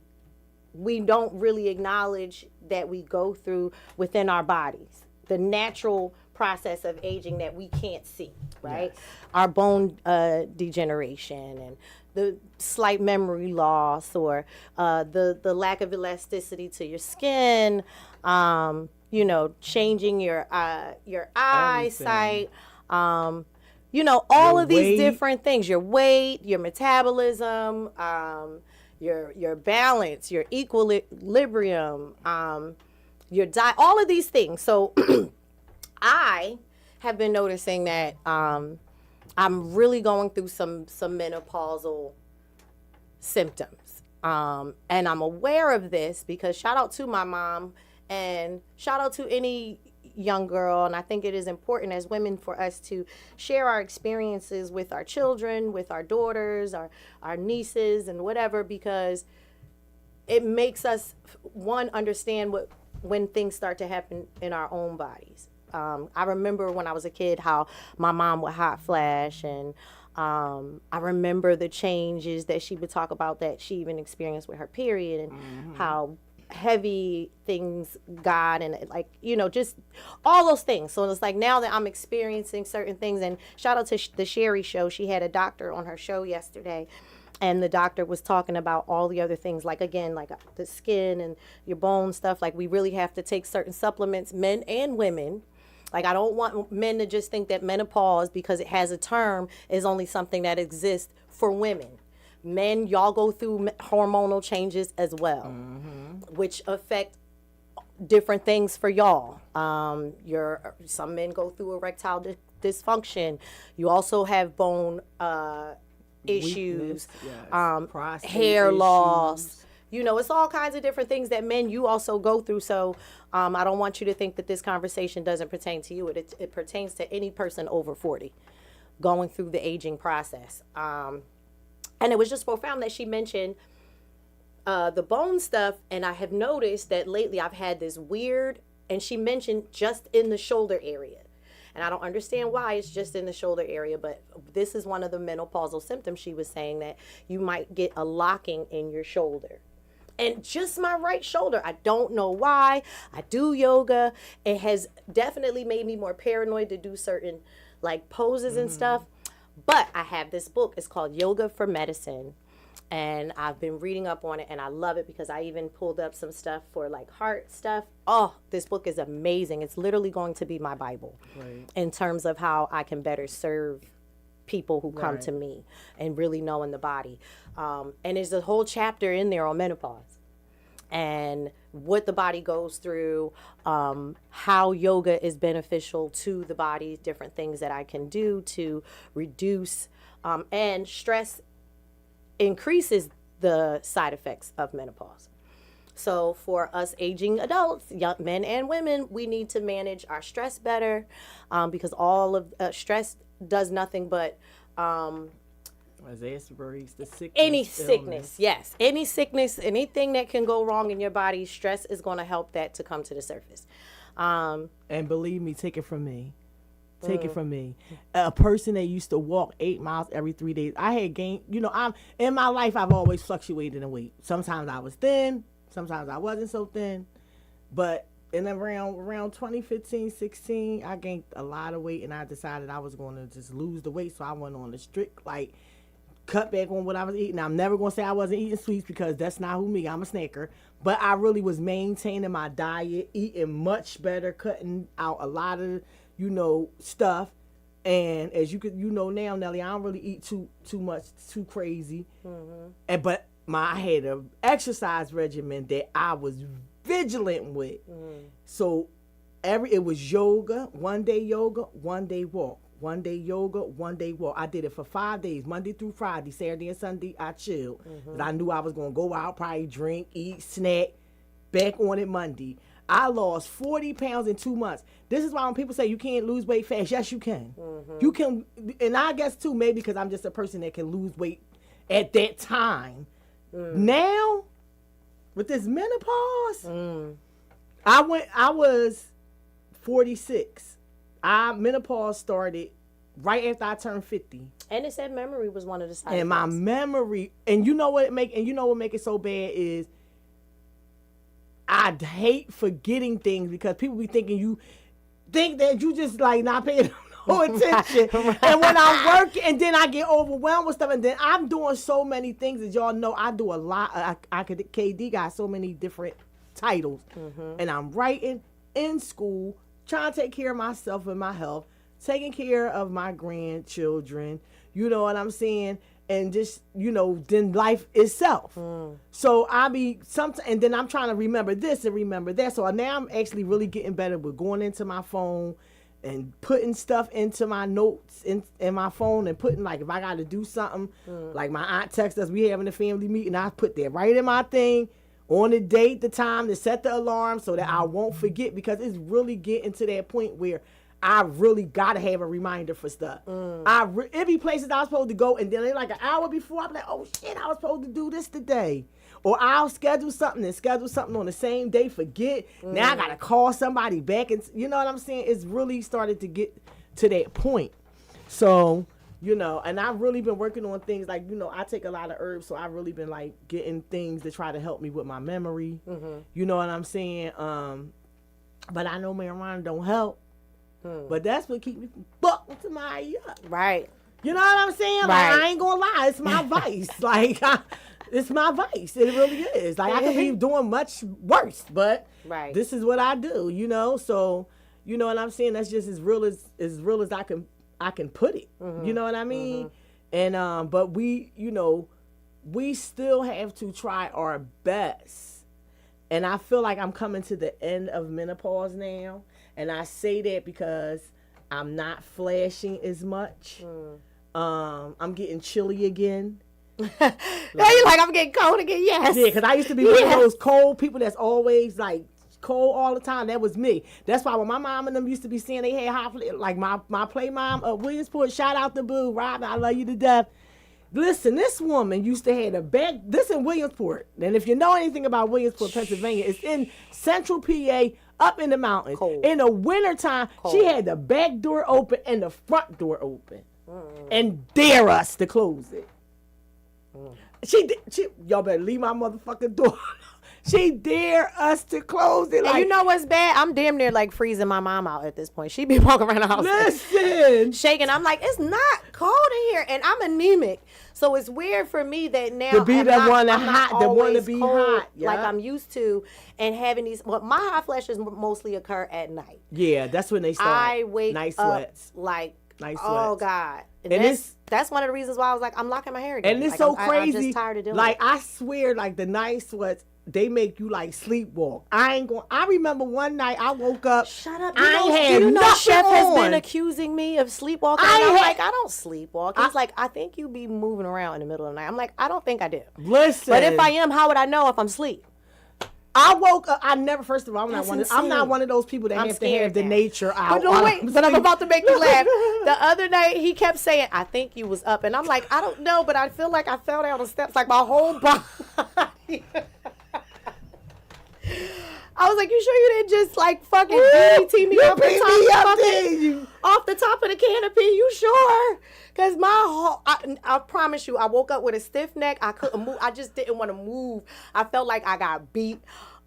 we don't really acknowledge that we go through within our bodies. The natural process of aging that we can't see, right? Yes. Our bone degeneration and the slight memory loss, or the lack of elasticity to your skin, changing your eyesight, all of these different things, your weight, your metabolism, your balance, your equilibrium, your diet, all of these things. So I have been noticing that I'm really going through some menopausal symptoms. And I'm aware of this because shout out to my mom and shout out to any young girl. And I think it is important as women for us to share our experiences with our children, with our daughters, our nieces and whatever, because it makes us, one, understand when things start to happen in our own bodies. I remember when I was a kid how my mom would hot flash, and I remember the changes that she would talk about that she even experienced with her period, and how heavy things, God, and like, you know, just all those things. So it's like now that I'm experiencing certain things, and shout out to the Sherry Show. She had a doctor on her show yesterday, and the doctor was talking about all the other things, like, again, like the skin and your bone stuff. Like, we really have to take certain supplements, men and women. Like, I don't want men to just think that menopause, because it has a term, is only something that exists for women. Men, y'all go through hormonal changes as well, which affect different things for y'all. Some men go through erectile dysfunction. You also have bone issues, yes. Hair issues. Loss. You know, it's all kinds of different things that men, you also go through. So I don't want you to think that this conversation doesn't pertain to you. It pertains to any person over 40 going through the aging process. And it was just profound that she mentioned the bone stuff. And I have noticed that lately I've had this weird, and she mentioned just in the shoulder area. And I don't understand why it's just in the shoulder area, but this is one of the menopausal symptoms. She was saying that you might get a locking in your shoulder. And just my right shoulder. I don't know why. I do yoga. It has definitely made me more paranoid to do certain like poses and stuff. But I have this book. It's called Yoga for Medicine. And I've been reading up on it, and I love it because I even pulled up some stuff for like heart stuff. Oh, this book is amazing. It's literally going to be my Bible in terms of how I can better serve people who come to me and really knowing the body. And there's a whole chapter in there on menopause and what the body goes through, how yoga is beneficial to the body, different things that I can do to reduce, and stress increases the side effects of menopause. So for us aging adults, young men and women, we need to manage our stress better, because all of stress does nothing but exacerbates the sickness. Any sickness, yes. Any sickness, anything that can go wrong in your body, stress is going to help that to come to the surface. And believe me, take it from me. Take it from me. A person that used to walk 8 miles every 3 days. I had gained, in my life, I've always fluctuated in weight. Sometimes I was thin. Sometimes I wasn't so thin. But in around 2015, 16, I gained a lot of weight, and I decided I was going to just lose the weight. So I went on a strict, cut back on what I was eating. I'm never going to say I wasn't eating sweets, because that's not who me. I'm a snacker. But I really was maintaining my diet, eating much better, cutting out a lot of stuff. And as you now, Nelly, I don't really eat too much, too crazy. But I had an exercise regimen that I was vigilant with. So it was yoga, one day walk, one day yoga, one day walk. I did it for 5 days, Monday through Friday, Saturday and Sunday I chilled. 'Cause I knew I was going to go out, probably drink, eat, snack, back on it Monday. I lost 40 pounds in 2 months. This is why when people say you can't lose weight fast, yes, you can. You can, and I guess too, maybe because I'm just a person that can lose weight at that time. Now, with this menopause, I was 46. Menopause started right after I turned 50. And it said memory was one of the side effects. And my memory, and you know what make it so bad is, I hate forgetting things, because people be thinking you think that you just not paying no attention. And when I'm working, and then I get overwhelmed with stuff, and then I'm doing so many things. As y'all know, I do a lot. KD got so many different titles, and I'm writing, in school, trying to take care of myself and my health, taking care of my grandchildren. You know what I'm saying? And just, then life itself. So and then I'm trying to remember this and remember that. So now I'm actually really getting better with going into my phone and putting stuff into my notes in my phone, and putting, if I got to do something, like my aunt texts us, we having a family meeting, I put that right in my thing, on the date, the time, to set the alarm so that I won't forget, because it's really getting to that point where I really gotta have a reminder for stuff. It be places I was supposed to go, and then an hour before, I'm like, oh shit, I was supposed to do this today. Or I'll schedule something on the same day, forget. Now I gotta call somebody back, and you know what I'm saying? It's really started to get to that point. So You know, and I've really been working on things like, you know, I take a lot of herbs, so I've really been like getting things to try to help me with my memory. You know what I'm saying? But I know marijuana don't help. But that's what keeps me from fucking somebody up. Right. You know what I'm saying? Like, I ain't gonna lie, it's my vice. Like, it's my vice. It really is. Like, I could be doing much worse, but this is what I do, you know? So, you know what I'm saying? That's just as real as I can put it. You know what I mean? And but we, you know, we still have to try our best. And I feel like I'm coming to the end of menopause now. And I say that because I'm not flashing as much. I'm getting chilly again. Now you're like, I'm getting cold again. Yes. Yeah, because I used to be one of those cold people that's always like cold all the time. That was me. That's why when my mom and them used to be saying they had hot, like my play mom of Williamsport, shout out to Boo, Robin, I love you to death. Listen, this woman used to have a back, this in Williamsport. And if you know anything about Williamsport, Pennsylvania, it's in central PA, up in the mountains. Cold. In the wintertime, she had the back door open and the front door open. And dare us to close it. She y'all better leave my motherfucking door. She dare us to close it. And you know what's bad? I'm damn near like freezing my mom out at this point. She be walking around the house listen, shaking. I'm like, it's not cold in here, and I'm anemic, so it's weird for me that now to be the one to hot, the one to be hot, like I'm used to, and having these. Well, my hot flashes mostly occur at night. Yeah, that's when they start. I wake night up sweats. like, night sweats. Oh God. And that's one of the reasons why I was like, I'm locking my hair again. And it's like, so crazy. I'm just tired of doing like, it. I swear, like the night sweats, they make you like sleepwalk. I remember one night I woke up. Shut up. You know Chef has been accusing me of sleepwalking. I'm like, I don't sleepwalk. He's like, I think you be moving around in the middle of the night. I'm like, I don't think I do. Listen. But if I am, how would I know if I'm asleep? I woke up. I never. First of all, I'm not one of those people that have to have the nature out. But I'm about to make you laugh. The other night he kept saying, "I think you was up," and I'm like, I don't know, but I feel like I fell down the steps, like my whole body. I was like, you sure you didn't just like fucking DDT me off the top of the canopy? You sure? Because I promise you, I woke up with a stiff neck. I couldn't move. I just didn't want to move. I felt like I got beat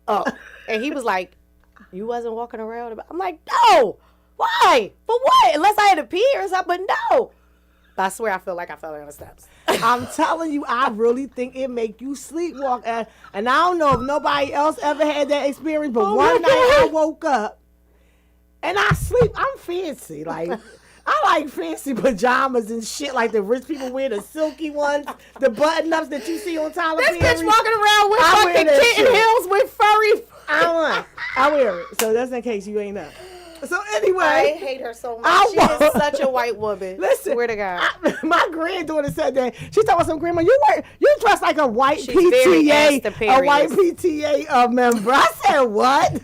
up. And he was like, you wasn't walking around? I'm like, no. Why? For what? Unless I had to pee or something. But no. But I swear I feel like I fell down the steps. I'm telling you, I really think it make you sleepwalk. And I don't know if nobody else ever had that experience, but one night I woke up and I sleep. I'm fancy. Like, I like fancy pajamas and shit like the rich people wear, the silky ones, the button-ups that you see on Tyler Perry. This bitch walking around with fucking kitten heels with furry. I wear it. So that's in case you ain't up. So anyway, I hate her so much. She is such a white woman. Listen, swear to God. My granddaughter said that. She told some grandma, you dress like a white She's PTA, a white PTA member. I said, what?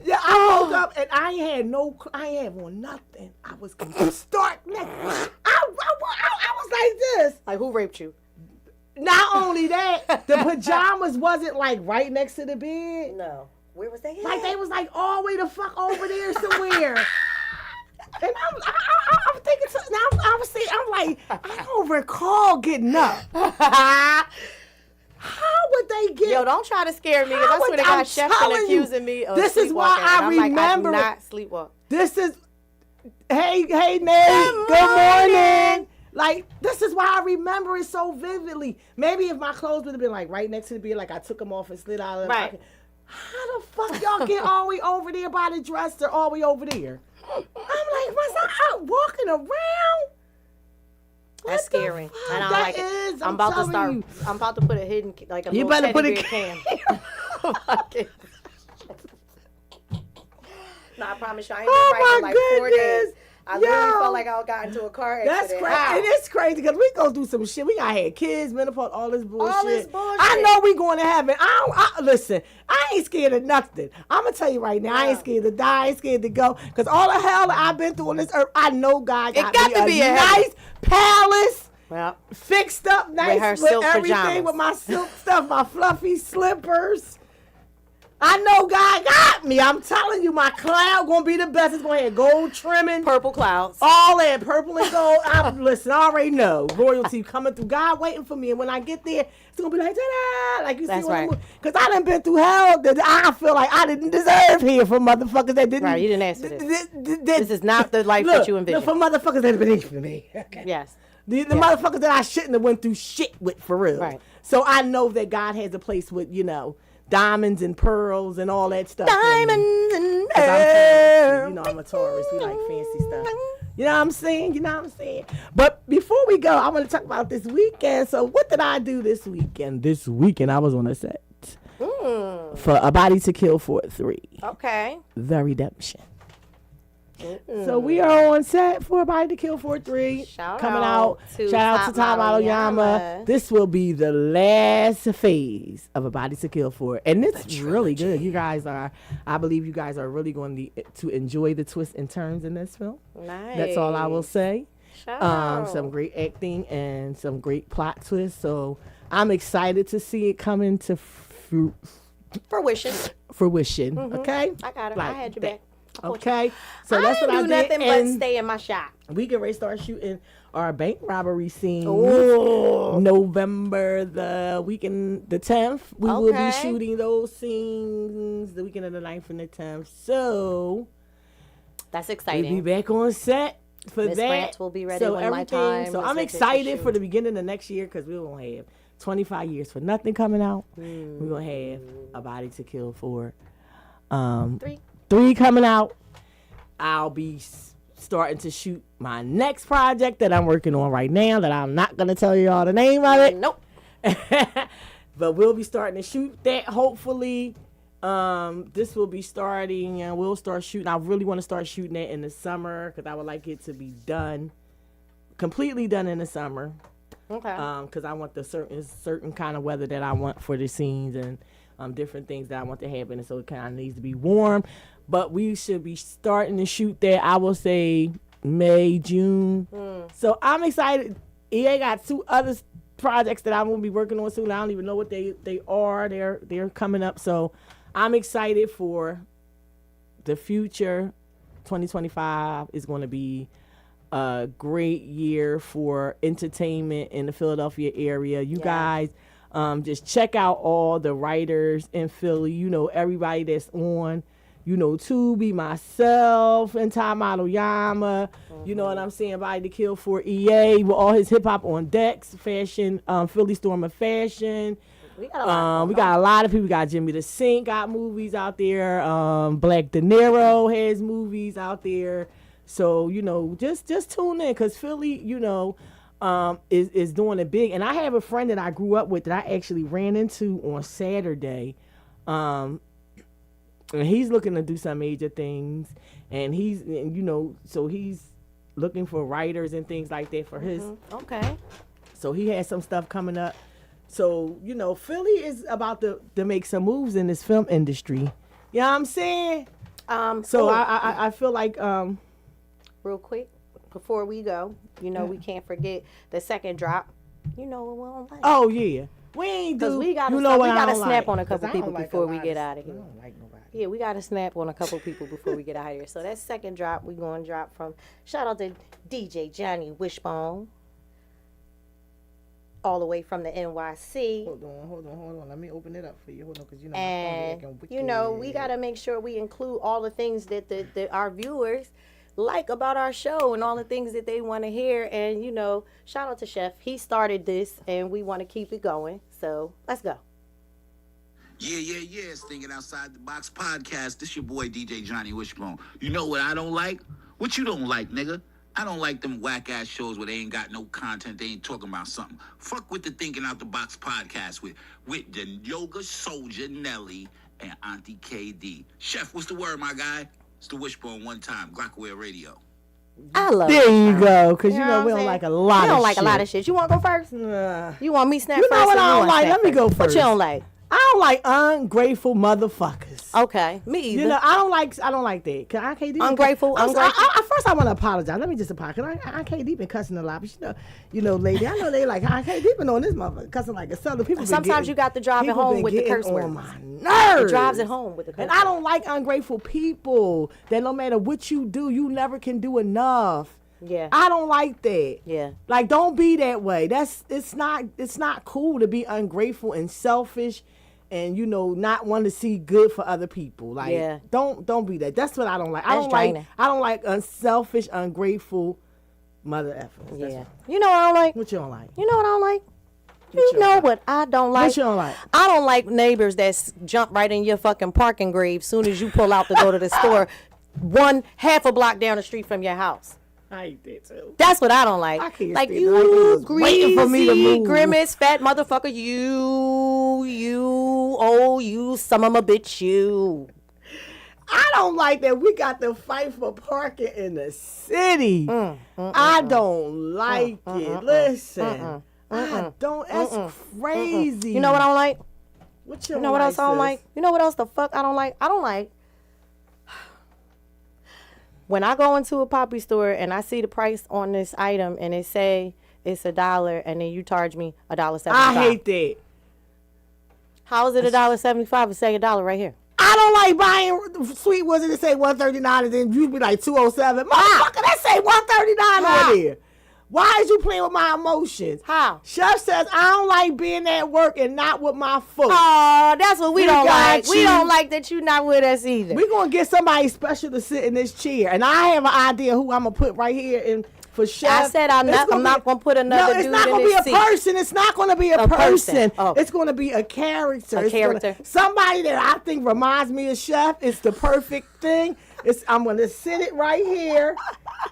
Yeah, I woke up and I ain't had on nothing. I was stark naked. I was like this. Like, who raped you? Not only that, the pajamas wasn't like right next to the bed. No. Where was they at? Like they was like all the way the fuck over there somewhere. And I'm thinking, now I'm like, I don't recall getting up. How would they get? Yo, don't try to scare me because I swear to God, Chef's been accusing me of this is why I remember. Like, I do not sleepwalk. This is, hey, Nate, good morning. Like, this is why I remember it so vividly. Maybe if my clothes would have been, like, right next to the bed, like I took them off and slid out of them. Right. How the fuck y'all get all the way over there by the dresser, all the way over there? I'm like, was I out walking around? That's scary. And I like it. I'm about to put a hidden, like a you little better put a cam. No, I promise you, I ain't been right in like 4 days. I literally felt like I got into a car accident. That's crazy. And it's crazy because we go through some shit. We got had kids, menopause, all this bullshit. I know we going to heaven. Listen, I ain't scared of nothing. I'm going to tell you right now, I ain't scared to die. I ain't scared to go. Because all the hell that I've been through on this earth, I know God got me a nice palace, fixed up nice with everything, pajamas. With my silk stuff, my fluffy slippers. I know God got me. I'm telling you, my cloud gonna be the best. It's gonna have gold trimming, purple clouds, all that purple and gold. Listen, I already know royalty coming through. God waiting for me, and when I get there, it's gonna be like ta-da, like you see on the movie. Because I done been through hell that I feel like I didn't deserve here for motherfuckers that didn't. Right, you didn't answer this. This is not the life that you envisioned. For motherfuckers that have been for me. Okay. Yes. The motherfuckers that I shouldn't have went through shit with for real. Right. So I know that God has a place with, diamonds and pearls and all that stuff. Diamonds and pearls. I'm a Taurus. We like fancy stuff. You know what I'm saying? But before we go, I want to talk about this weekend. So what did I do this weekend? This weekend I was on a set for A Body to Kill for 3. Okay. The Redemption. So we are on set for A Body to Kill for 3. Shout coming out to Top Model Yama. This will be the last phase of A Body to Kill for. And it's really good. I believe you guys are really going to enjoy the twists and turns in this film. Nice. That's all I will say. Shout out. Some great acting and some great plot twists. So I'm excited to see it come into fruition. Mm-hmm. Okay? I got it. I had your back. Okay, so that's what I did. Nothing but stay in my shop. We can start shooting our bank robbery scene. Ooh. November the 10th. We will be shooting those scenes the weekend of the 9th and the 10th. So that's exciting. We'll be back on set for Ms. that. Grant will be ready when my time. So I'm excited for the beginning of next year because we won't have 25 years for nothing coming out. We're gonna have A Body to Kill for 3 coming out. I'll be starting to shoot my next project that I'm working on right now that I'm not going to tell you all the name of it. Nope. But we'll be starting to shoot that hopefully. This will be starting and we'll start shooting. I really want to start shooting that in the summer because I would like it to be completely done in the summer. Okay. Because I want the certain kind of weather that I want for the scenes and different things that I want to happen. And so it kind of needs to be warm. But we should be starting to shoot that, I will say, May, June. So I'm excited. EA got 2 other projects that I'm going to be working on soon. I don't even know what they are. They're coming up. So I'm excited for the future. 2025 is going to be a great year for entertainment in the Philadelphia area. You guys just check out all the writers in Philly. Everybody that's on. Tubi, myself, and Top Model Yama. You know what I'm saying? Body to Kill for EA with all his hip hop on decks, fashion, Philly Storm of Fashion. We got a lot of people. We got Jimmy the Sink got movies out there. Black De Niro has movies out there. So just tune in because Philly, is doing it big. And I have a friend that I grew up with that I actually ran into on Saturday. And he's looking to do some major things, and so he's looking for writers and things like that for his. Okay. So he has some stuff coming up. So Philly is about to make some moves in this film industry. You know what I'm saying? So I feel like real quick before we go, we can't forget the second drop. What we don't like. Oh yeah. We ain't do. We gotta snap on a couple people before we get out of here. I don't like nobody. Yeah, we gotta snap on a couple people before we get out of here. So that second drop, we gonna drop from. Shout out to DJ Johnny Wishbone, all the way from the NYC. Hold on. Let me open it up for you. Hold on, because and we gotta make sure we include all the things that our viewers like about our show and all the things that they want to hear. And shout out to Chef. He started this, and we want to keep it going. So let's go. Yeah. It's Thinking Outside the Box podcast. This your boy DJ Johnny Wishbone. You know what I don't like? What you don't like, nigga? I don't like them whack-ass shows where they ain't got no content. They ain't talking about something. Fuck with the Thinking Out the Box podcast with the Yoga Soldier Nelly and Auntie KD. Chef, what's the word, my guy? It's the Wishbone one time. Glockaware Radio. I love it. There you go. Because we don't like a lot of shit. We don't like a lot of shit. You want to go first? You want me snap first? You know what I don't like? Let me go first. What you don't like? I I don't like ungrateful motherfuckers. Okay, me either. You know, I don't like that. Cause I can't do ungrateful. First, I want to apologize. Let me just apologize. I can't deep been cussing a lot, but you know, lady, I know they like I can't deep on this motherfucker cussing like a southern people. Sometimes you got to drive it home with the curse words. On my nerves. It drives it home with the curse And I don't like ungrateful people. That no matter what you do, you never can do enough. Yeah. I don't like that. Yeah. Like, don't be that way. It's not cool to be ungrateful and selfish and, you know, not want to see good for other people. Like, yeah. Don't be that. That's what I don't like. That's draining. I don't like unselfish, ungrateful mother effers. Yeah. You know what I don't like? What you don't like? You know what I don't like? You know what I don't like? What you don't like? I don't like neighbors that jump right in your fucking parking grave soon as you pull out to go to the store half a block down the street from your house. I hate that too. That's what I don't like. I can't like stand you, it. Waiting for me to greasy, move. grimace, fat motherfucker. You, some of my bitch, you. I don't like that we got to fight for parking in the city. I don't like it. Listen, I don't. That's crazy. You know what I don't like? What you know what else I don't like? You know what else the fuck I don't like? I don't like when I go into a poppy store and I see the price on this item and it say it's $1 and then you charge me $1.75. I hate that. How is it $1.75 and say $1 right here? I don't like buying sweet ones and it say $1.39 and then you be like $2.07. Motherfucker, that say $1.39 over there. Why is you playing with my emotions? How? Chef says I don't like being at work and not with my folks. Oh, that's what we don't like. We don't like that you not with us either. We're going to get somebody special to sit in this chair. And I have an idea who I'm going to put right here in for Chef. I said I'm not going to put another dude in this seat. No, it's not going to be a person. It's not going to be a person. Oh. It's going to be a character. A character. Somebody that I think reminds me of Chef. It's the perfect thing. I'm going to sit it right here.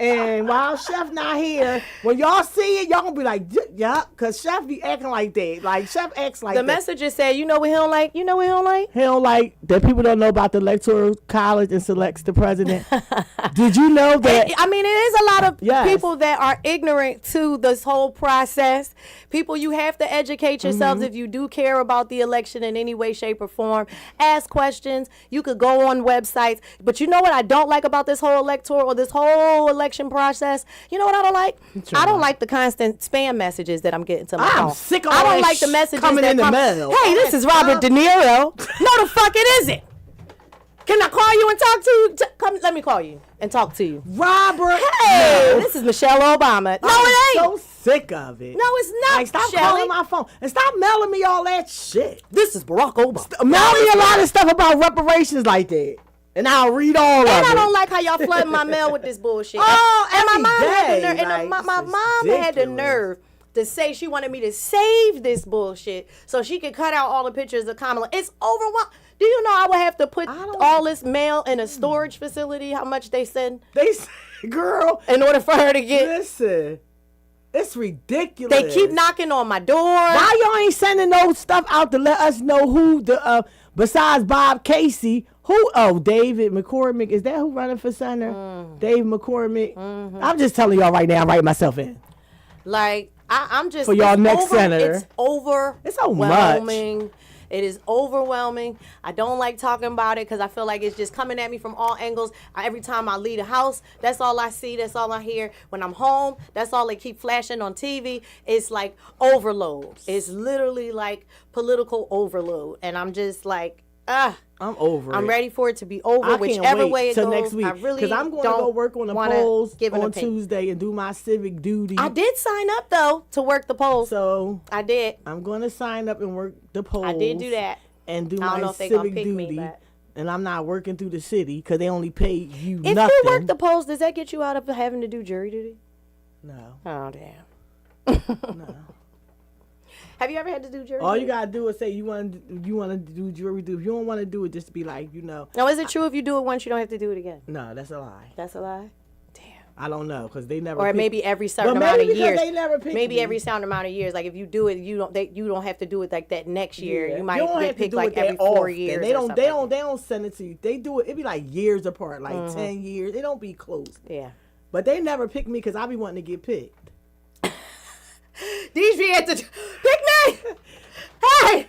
And while Chef not here, when y'all see it, y'all going to be like, yeah, because Chef be acting like that. Like, Chef acts like that. The messages said, you know what he don't like? You know what he don't like? He don't like that people don't know about the Electoral College and selects the president. Did you know that? I mean, it is a lot of people that are ignorant to this whole process. People, you have to educate yourselves if you do care about the election in any way, shape, or form. Ask questions. You could go on websites. But you know what I don't like about this whole electoral or this whole election process? You know what I don't like? I don't like the constant spam messages that I'm getting to my phone. I'm sick of I all don't that like the messages coming that in the mail. Hey, this is Robert De Niro. No, the fuck it isn't. Can I call you and talk to you? Come, let me call you and talk to you. Robert. Hey, no. this is Michelle Obama. No, I'm it ain't. so sick of it. No, it's not. Like, stop Shelley. calling my phone and stop mailing me all that shit. This is Barack Obama. Mail me a lot of stuff about reparations like that. And I'll read all of it. And I don't like how y'all flooding my mail with this bullshit. Oh, and my mom day. had the nerve. Like, And my mom had the nerve to say she wanted me to save this bullshit so she could cut out all the pictures of Kamala. It's overwhelming. Do you know I would have to put all this mail in a storage facility? How much they send? Girl, in order for her to get. Listen, it's ridiculous. They keep knocking on my door. Why y'all ain't sending no stuff out to let us know who the besides Bob Casey? Who? Oh, David McCormick. Is that who running for senator? Dave McCormick. I'm just telling y'all right now. I'm writing myself in. Like I'm just for y'all next senator. It's overwhelming. It's so much. It is overwhelming. I don't like talking about it because I feel like it's just coming at me from all angles. Every time I leave the house, that's all I see. That's all I hear. When I'm home, that's all they keep flashing on TV. It's like overload. It's literally like political overload. And I'm just like, I'm over it. I'm ready for it to be over, whichever way it goes. Next week. I really because I'm going to go work on the polls on Tuesday and do my civic duty. I did sign up though to work the polls. So I did. I'm going to sign up and work the polls. I did do that. And do my civic duty. And I'm not working through the city because they only pay you if nothing. If you work the polls, does that get you out of having to do jury duty? No. Oh damn. No. Have you ever had to do jury? All you gotta do is say you want to do jury duty. If you don't want to do it, just be like, Now, is it true if you do it once, you don't have to do it again? No, that's a lie. That's a lie. Damn. I don't know because they never. Or maybe every certain amount of years. They never pick maybe me. every certain amount of years. Like if you do it, you don't have to do it like that next year. Yeah. You might get picked like every 4 years. They don't send it to you. They do it. It be like years apart, like 10 years. They don't be close. Yeah. But they never pick me because I be wanting to get picked. These be at the pick me. Hey!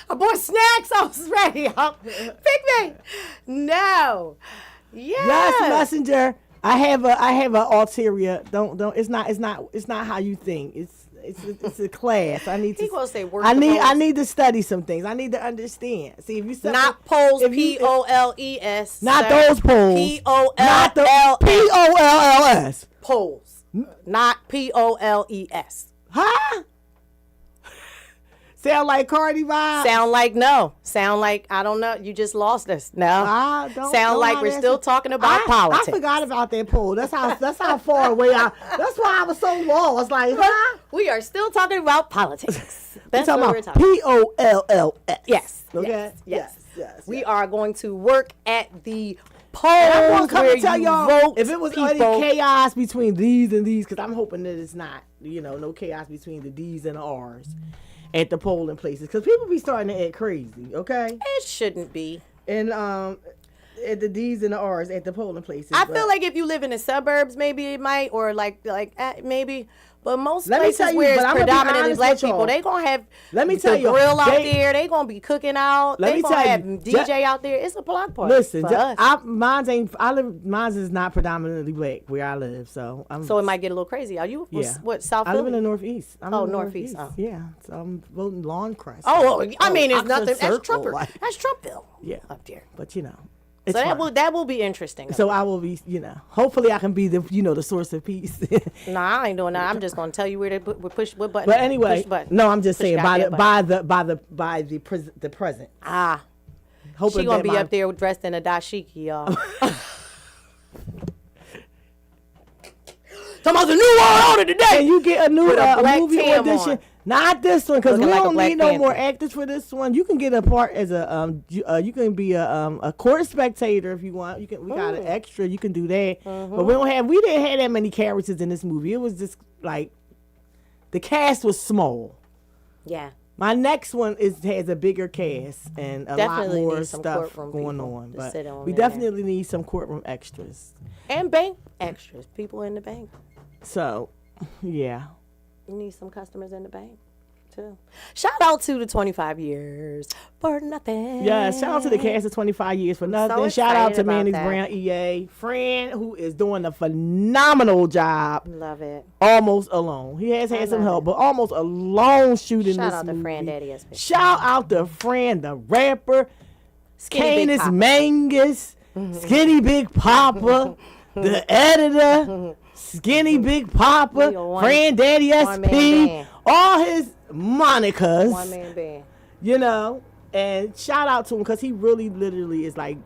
I bought snacks. I was ready. Pick me. No. Yeah. Yes, messenger. I have a ulterior. Don't. It's not how you think. It's a class. I need to. He gonna say work. I need to study some things. I need to understand. See if you not polls. POLES. Not those polls. POLLS. Polls. Not POLES. Huh? Sound like Cardi vibe? Sound like no. Sound like I don't know. You just lost us. No. Sound like we're still talking about politics. I forgot about that poll. That's how far away that's why I was so lost. Like, huh? We are still talking about politics. That's what we're talking POLLS. Yes. Okay. Yes. We are going to work at the polls. I want to come and tell y'all vote if it was any chaos between these and these, because I'm hoping that it's not. No chaos between the D's and the R's at the polling places, because people be starting to act crazy. Okay. It shouldn't be. And at the D's and the R's at the polling places. I feel like if you live in the suburbs, maybe it might, or maybe. But most places where it's predominantly black people, they gonna have the grill out there. They gonna be cooking out. They gonna have DJ out there. It's a block party. Listen, mine's is not predominantly black where I live, so it might get a little crazy. Are you what South Philly? I live in the Northeast. Northeast. Oh. Yeah, so I'm voting Lawn Crest. I mean, it's nothing. That's Trumper. That's Trumpville. Yeah, up there. But so that will be interesting. So I will be, hopefully I can be the, the source of peace. Nah, I ain't doing that. I'm just gonna tell you where to push what button. But anyway, push button. No, I'm just saying by the present. Hoping she gonna be up there dressed in a dashiki, y'all. Talking about the new world order today. And you get a new movie audition. Not this one, because we don't need no more actors for this one. You can get a part as you can be a court spectator if you want. We got an extra. You can do that. But we didn't have that many characters in this movie. It was just like the cast was small. Yeah. My next one has a bigger cast and a lot more stuff going on. But we definitely need some courtroom extras and bank extras. People in the bank. So, yeah. You need some customers in the bank, too. Shout out to the 25 years for nothing. Yeah, shout out to the cast of 25 years for nothing. So shout out to Manny's Brown EA. Fran, who is doing a phenomenal job. Love it. Almost alone. He has had some help, but almost alone shooting this movie. Shout out to Fran Daddy. Shout out to Fran, the rapper. Canis Mangus. Skinny Big Papa. The editor. Skinny Big Papa, Fran Daddy SP, all his monikers. One man band. And shout out to him because he really literally is like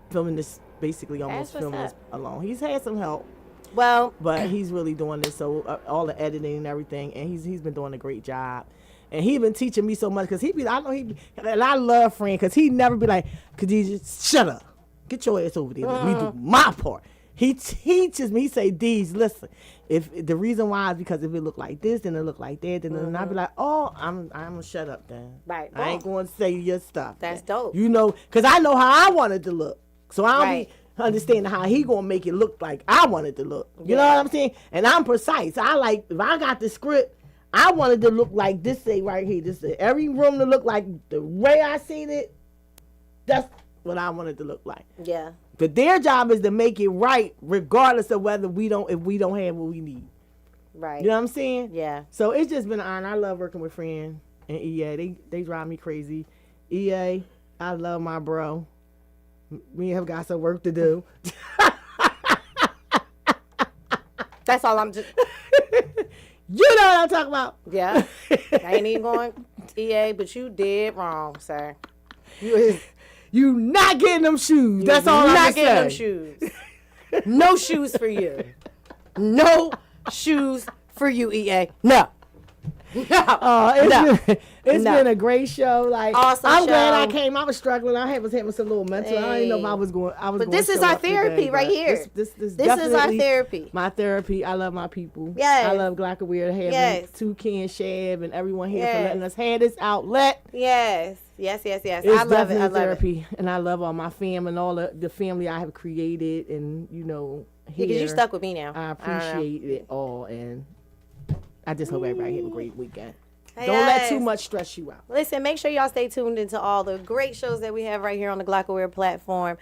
filming this, basically almost filming this alone. He's had some help. Well, but he's really doing this, so all the editing and everything, and he's been doing a great job. And he been teaching me so much because and I love Fran because he never be like, Khadijah, shut up. Get your ass over there. We do my part. He teaches me. He say, Deez, listen. If the reason why is because if it look like this, then it look like that, then I be like, oh, I'm gonna shut up then. Right. I ain't gonna say your stuff. That's dope. Because I know how I want it to look. So I don't be understanding how he gonna make it look like I want it to look. You know what I'm saying? And I'm precise. If I got the script, I want it to look like this thing right here. This every room to look like the way I seen it. That's what I want it to look like. Yeah. But their job is to make it right, regardless of if we don't have what we need. Right. You know what I'm saying? Yeah. So it's just been an honor. I love working with Fran and EA. They drive me crazy. EA, I love my bro. We have got some work to do. That's all I'm just. You know what I'm talking about? Yeah. I ain't even going EA, but you did wrong, sir. You not getting them shoes. That's all I'm saying. Not getting them shoes. No shoes for you. No shoes for you, EA. No. It's been a great show. Like, awesome I'm show. glad I came. I was struggling. I was having some little mental. I didn't know if I was going. But this is our therapy right here. This is our therapy. My therapy. I love my people. Yes. I love Glockaweir having Toucan Shab and everyone here for letting us have this outlet. Yes. Yes. It's I love it. I love therapy, it. And I love all my fam and all the family I have created, and here. Because you stuck with me now. I appreciate it all, and I just hope everybody have a great weekend. Don't let too much stress you out. Listen, make sure y'all stay tuned into all the great shows that we have right here on the Glockaware platform.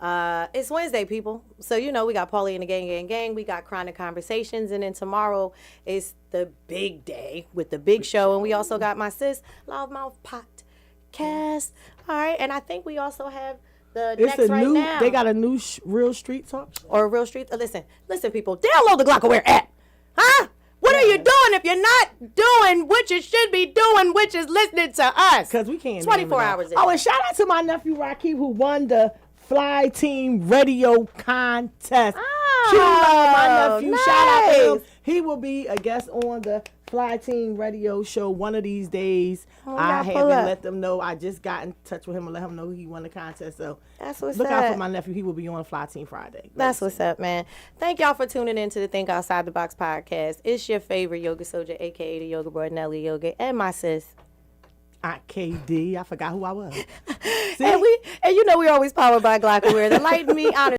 It's Wednesday, people. So, we got Paulie and the Gang. We got Chronic Conversations. And then tomorrow is the big day with the big show. And we also got my sis, Loudmouth Podcast. All right. And I think we also have the next right now. They got a new Real Street Talk show. Or Real Street. Listen, people. Download the Glockaware app. Huh? What are you doing if you're not doing what you should be doing, which is listening to us? Because we can't. 24 hours a day. Oh, and shout out to my nephew, Rakib, who won the Fly Team Radio Contest. My nephew. Nice. Shout out to him. He will be a guest on the Fly Team Radio show one of these days. I haven't let them know. I just got in touch with him and let him know he won the contest. So that's what's look up. out for my nephew. He will be on Fly Team Friday. That's what's up, man. Thank y'all for tuning in to the Think Outside the Box podcast. It's your favorite yoga soldier, a.k.a. the Yoga Boy, Nelly Yoga, and my sis, Aunt KD. I forgot who I was. and we're always powered by Glockaware. The light me honor.